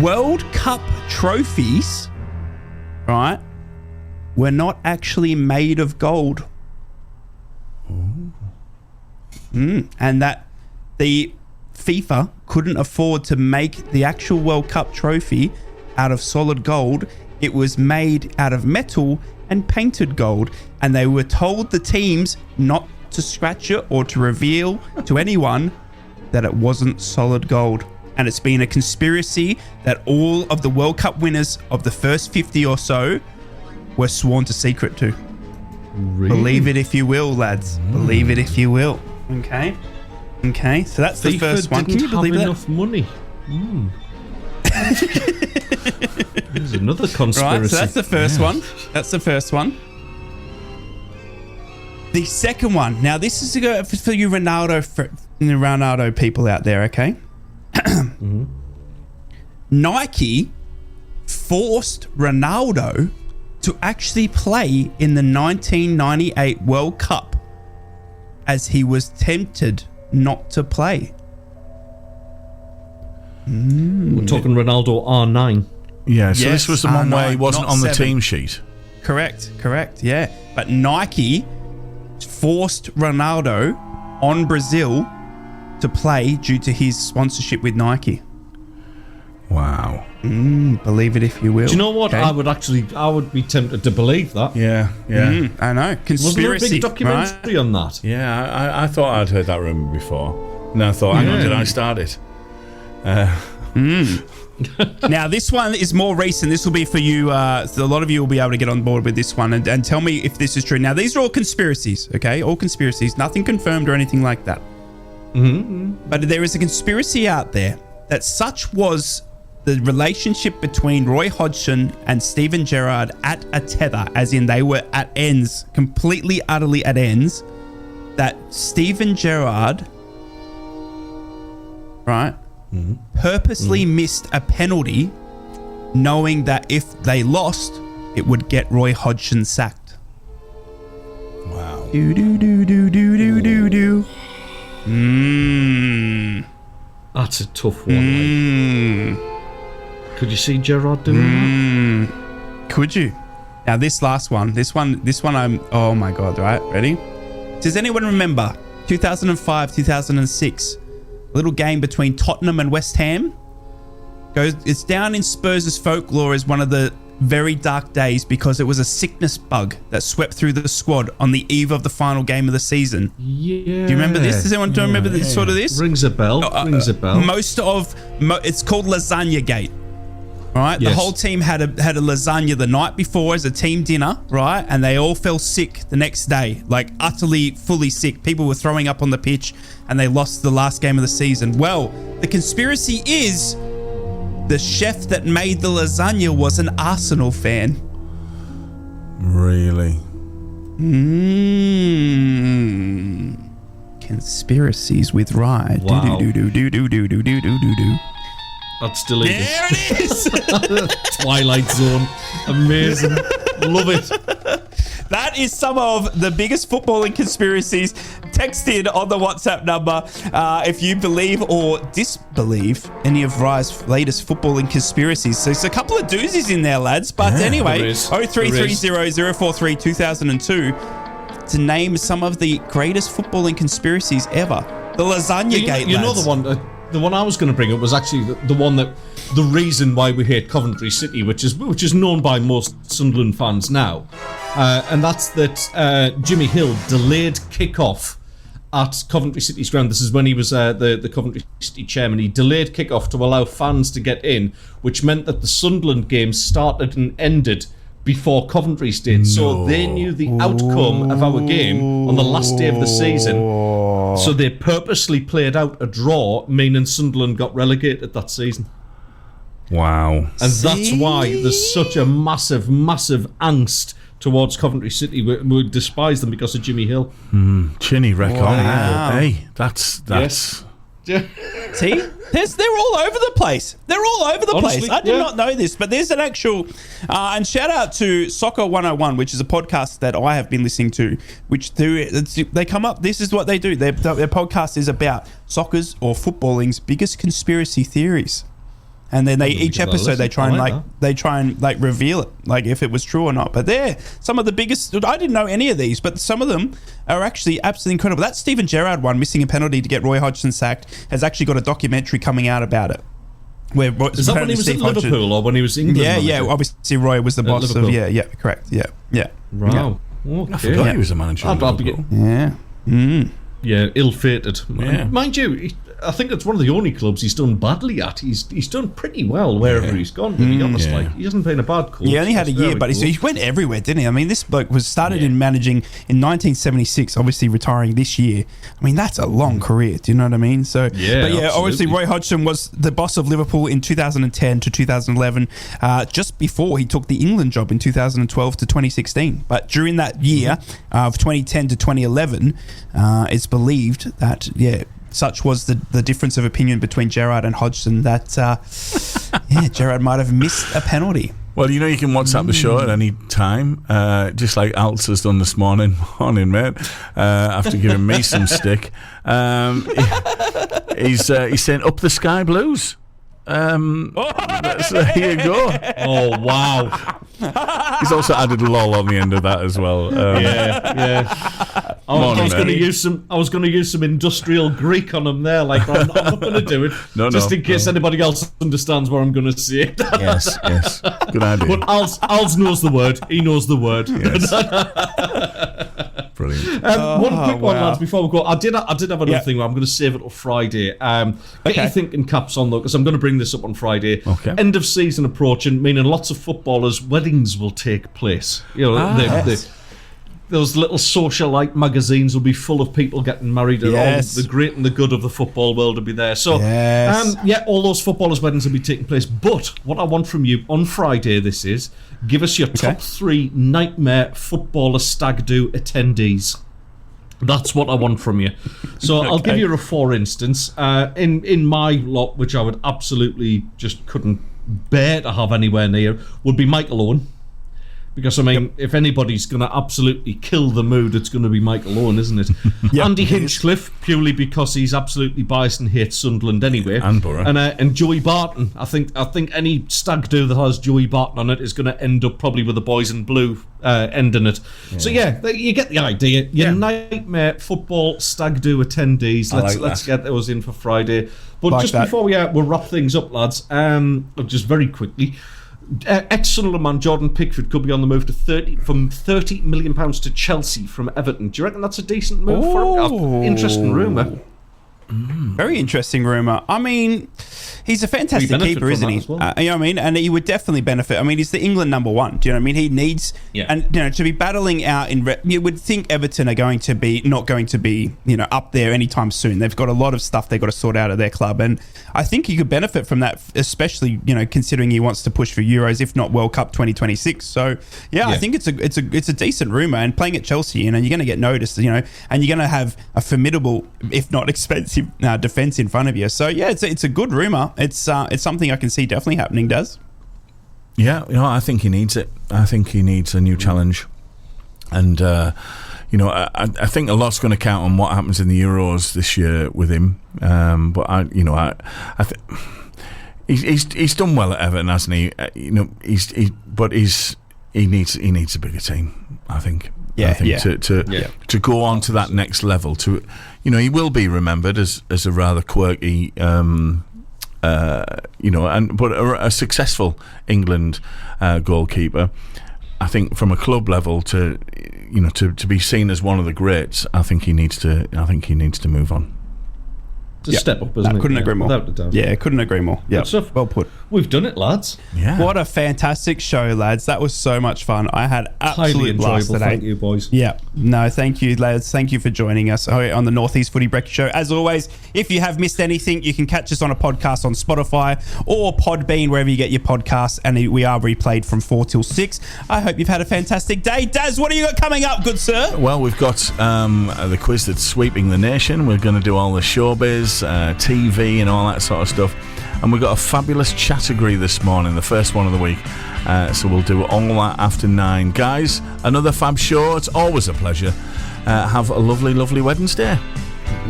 World Cup trophies, right, were not actually made of gold. And that the FIFA couldn't afford to make the actual World Cup trophy out of solid gold. It was made out of metal and painted gold, and they were told, the teams, not to scratch it or to reveal to anyone that it wasn't solid gold. And it's been a conspiracy that all of the World Cup winners of the first 50 or so were sworn to secret to. Really? Believe it if you will, lads. Believe it if you will. Okay, so that's the first one. Can you believe that? Enough money. There's another conspiracy. Right, so that's the first one. That's the first one. The second one. Now, this is to go for you Ronaldo people out there, okay? Mm-hmm. Nike forced Ronaldo to actually play in the 1998 World Cup as he was tempted not to play. We're talking Ronaldo R9. Yeah, so this was the one where he wasn't on the team sheet. Correct, yeah. But Nike forced Ronaldo on Brazil to play due to his sponsorship with Nike. Wow. Believe it if you will. Do you know what? Okay. I would be tempted to believe that. Yeah. I know. Conspiracy. Wasn't there a big documentary on that? Yeah, I thought I'd heard that rumour before. And I thought, hang on, did I start it? Now, this one is more recent. This will be for you. So a lot of you will be able to get on board with this one and tell me if this is true. Now, these are all conspiracies, okay? All conspiracies. Nothing confirmed or anything like that. But there is a conspiracy out there that such was the relationship between Roy Hodgson and Steven Gerrard at a tether, as in they were at ends, completely, utterly at ends, that Steven Gerrard, right, purposely missed a penalty, knowing that if they lost, it would get Roy Hodgson sacked. Wow. That's a tough one. Could you see Gerrard doing that? Could you? Now this last one, this one, I'm, oh my God, right? Ready? Does anyone remember 2005, 2006? A little game between Tottenham and West Ham. It's down in Spurs' folklore as one of the very dark days because it was a sickness bug that swept through the squad on the eve of the final game of the season. Yeah. Do you remember this? Does anyone remember this, sort of this? Rings a bell. Rings a bell. It's called Lasagna Gate. Right, yes. The whole team had a lasagna the night before as a team dinner, right? And they all fell sick the next day, like utterly, fully sick. People were throwing up on the pitch, and they lost the last game of the season. Well, the conspiracy is the chef that made the lasagna was an Arsenal fan. Really? Conspiracies with Rye. Wow. Do. That's deleted. There it is. Twilight Zone. Amazing. Love it. That is some of the biggest footballing conspiracies. Text in on the WhatsApp number if you believe or disbelieve any of Rye's latest footballing conspiracies. So it's a couple of doozies in there, lads. But anyway, 0330 043 2002 to name some of the greatest footballing conspiracies ever. The Lasagna Gate, You know lads. the one... The one I was going to bring up was actually the one that the reason why we hate Coventry City, which is known by most Sunderland fans now, and that's that Jimmy Hill delayed kick-off at Coventry City's ground. This is when he was the Coventry City chairman. He delayed kick-off to allow fans to get in, which meant that the Sunderland game started and ended before Coventry's did. So they knew the outcome of our game on the last day of the season. So they purposely played out a draw, meaning Sunderland got relegated that season. Wow. And that's why there's such a massive, massive angst towards Coventry City. We despise them because of Jimmy Hill. Chinny reckon. Wow. Hey, that's... See, they're all over the place. They're all over the Honestly, place. I did not know this, but there's an actual and shout out to Soccer 101, which is a podcast that I have been listening to. Which they come up. This is what they do. Their podcast is about soccer's or footballing's biggest conspiracy theories. And then each episode they try and reveal it, like if it was true or not. But they're some of the biggest. I didn't know any of these, but some of them are actually absolutely incredible. That Steven Gerrard one, missing a penalty to get Roy Hodgson sacked, has actually got a documentary coming out about it. Is that when he was at Liverpool or when he was England? Yeah. Obviously, Roy was the boss of. Yeah, correct. Yeah. Wow. Yeah. Okay. I forgot he was a manager. Yeah. Yeah, ill-fated. Yeah. Mind you, I think it's one of the only clubs he's done badly at. He's done pretty well wherever he's gone, to be honest. Yeah. Like, he hasn't been a bad coach. He only had a year, but he went everywhere, didn't he? I mean, this bloke was started in managing in 1976, obviously retiring this year. I mean, that's a long career. Do you know what I mean? So, obviously Roy Hodgson was the boss of Liverpool in 2010 to 2011, just before he took the England job in 2012 to 2016. But during that year of 2010 to 2011, it's believed that such was the difference of opinion between Gerrard and Hodgson that Gerrard might have missed a penalty. Well, you can WhatsApp the show at any time, just like Alts has done this morning. Morning, mate. After giving me some stick, he's saying up the Sky Blues. So here you go. Oh wow! He's also added lol on the end of that as well. Yeah. I was going to use some industrial Greek on him there. Like I'm not going to do it, in case anybody else understands what I'm going to say. Yes. Good idea. But Als knows the word. He knows the word. Yes. Brilliant. One quick one, lads, before we go. I did have another thing. I'm going to save it till Friday. Get your thinking caps on though, because I'm going to bring this up on Friday. Okay. End of season approaching, meaning lots of footballers' weddings will take place. Those little socialite magazines will be full of people getting married, and all the great and the good of the football world will be there. So, all those footballers' weddings will be taking place. But what I want from you on Friday, give us your top 3 nightmare footballer stag do attendees. That's what I want from you. So I'll give you a for instance. In my lot, which I would absolutely just couldn't bear to have anywhere near, would be Michael Owen. Because, I mean, if anybody's going to absolutely kill the mood, it's going to be Michael Owen, isn't it? Andy Hinchcliffe, purely because he's absolutely biased and hates Sunderland anyway. And Borough. And Joey Barton. I think any stag do that has Joey Barton on it is going to end up probably with the boys in blue ending it. Yeah. So, you get the idea. Your nightmare football stag do attendees. Let's get those in for Friday. But just before we wrap things up, lads, just very quickly, ex-Sunderland man Jordan Pickford could be on the move from £30 million to Chelsea from Everton. Do you reckon that's a decent move for him? Interesting rumour. Very interesting rumour. I mean, he's a fantastic keeper, isn't he? Well. You know what I mean? And he would definitely benefit. I mean, he's the England number one. Do you know what I mean? He needs, and to be battling out you would think Everton are not going to be, up there anytime soon. They've got a lot of stuff they've got to sort out at their club, and I think he could benefit from that, especially considering he wants to push for Euros, if not World Cup 2026. So I think it's a decent rumour, and playing at Chelsea, you're going to get noticed, and you're going to have a formidable, if not expensive, defence in front of you. So it's a good rumour. It's something I can see definitely happening, Daz. Yeah, I think he needs it. I think he needs a new challenge, and I think a lot's going to count on what happens in the Euros this year with him. But I think he's done well at Everton, hasn't he? He needs a bigger team, I think. To go on to that next level. He will be remembered as a rather quirky, but a successful England goalkeeper. I think from a club level to be seen as one of the greats, I think he needs to move on. It's a step up, isn't it? Couldn't agree more. Without a doubt. Yeah, couldn't agree more. Yeah, well put. We've done it, lads. Yeah. What a fantastic show, lads. That was so much fun. I had absolute blast today. Thank you, boys. Yeah. No, thank you, lads. Thank you for joining us on the Northeast Footy Brekky Show. As always, if you have missed anything, you can catch us on a podcast on Spotify or Podbean, wherever you get your podcasts, and we are replayed from 4 till 6. I hope you've had a fantastic day. Daz, what do you got coming up, good sir? Well, we've got the quiz that's sweeping the nation. We're going to do all the showbiz, TV and all that sort of stuff. And we've got a fabulous category this morning, the first one of the week. So we'll do all that after 9. Guys, another fab show. It's always a pleasure. Have a lovely, lovely Wednesday.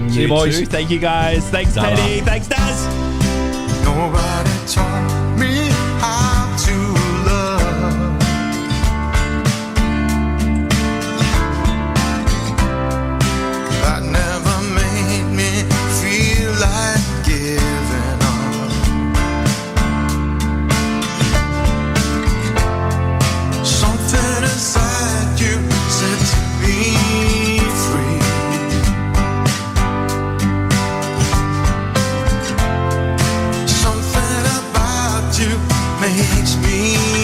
See you, boys. Too. Thank you, guys. Thanks, Teddy. Thanks, Daz. Nobody taught me how to love. That never made me feel like giving up. Something inside you sets me free. Something about you makes me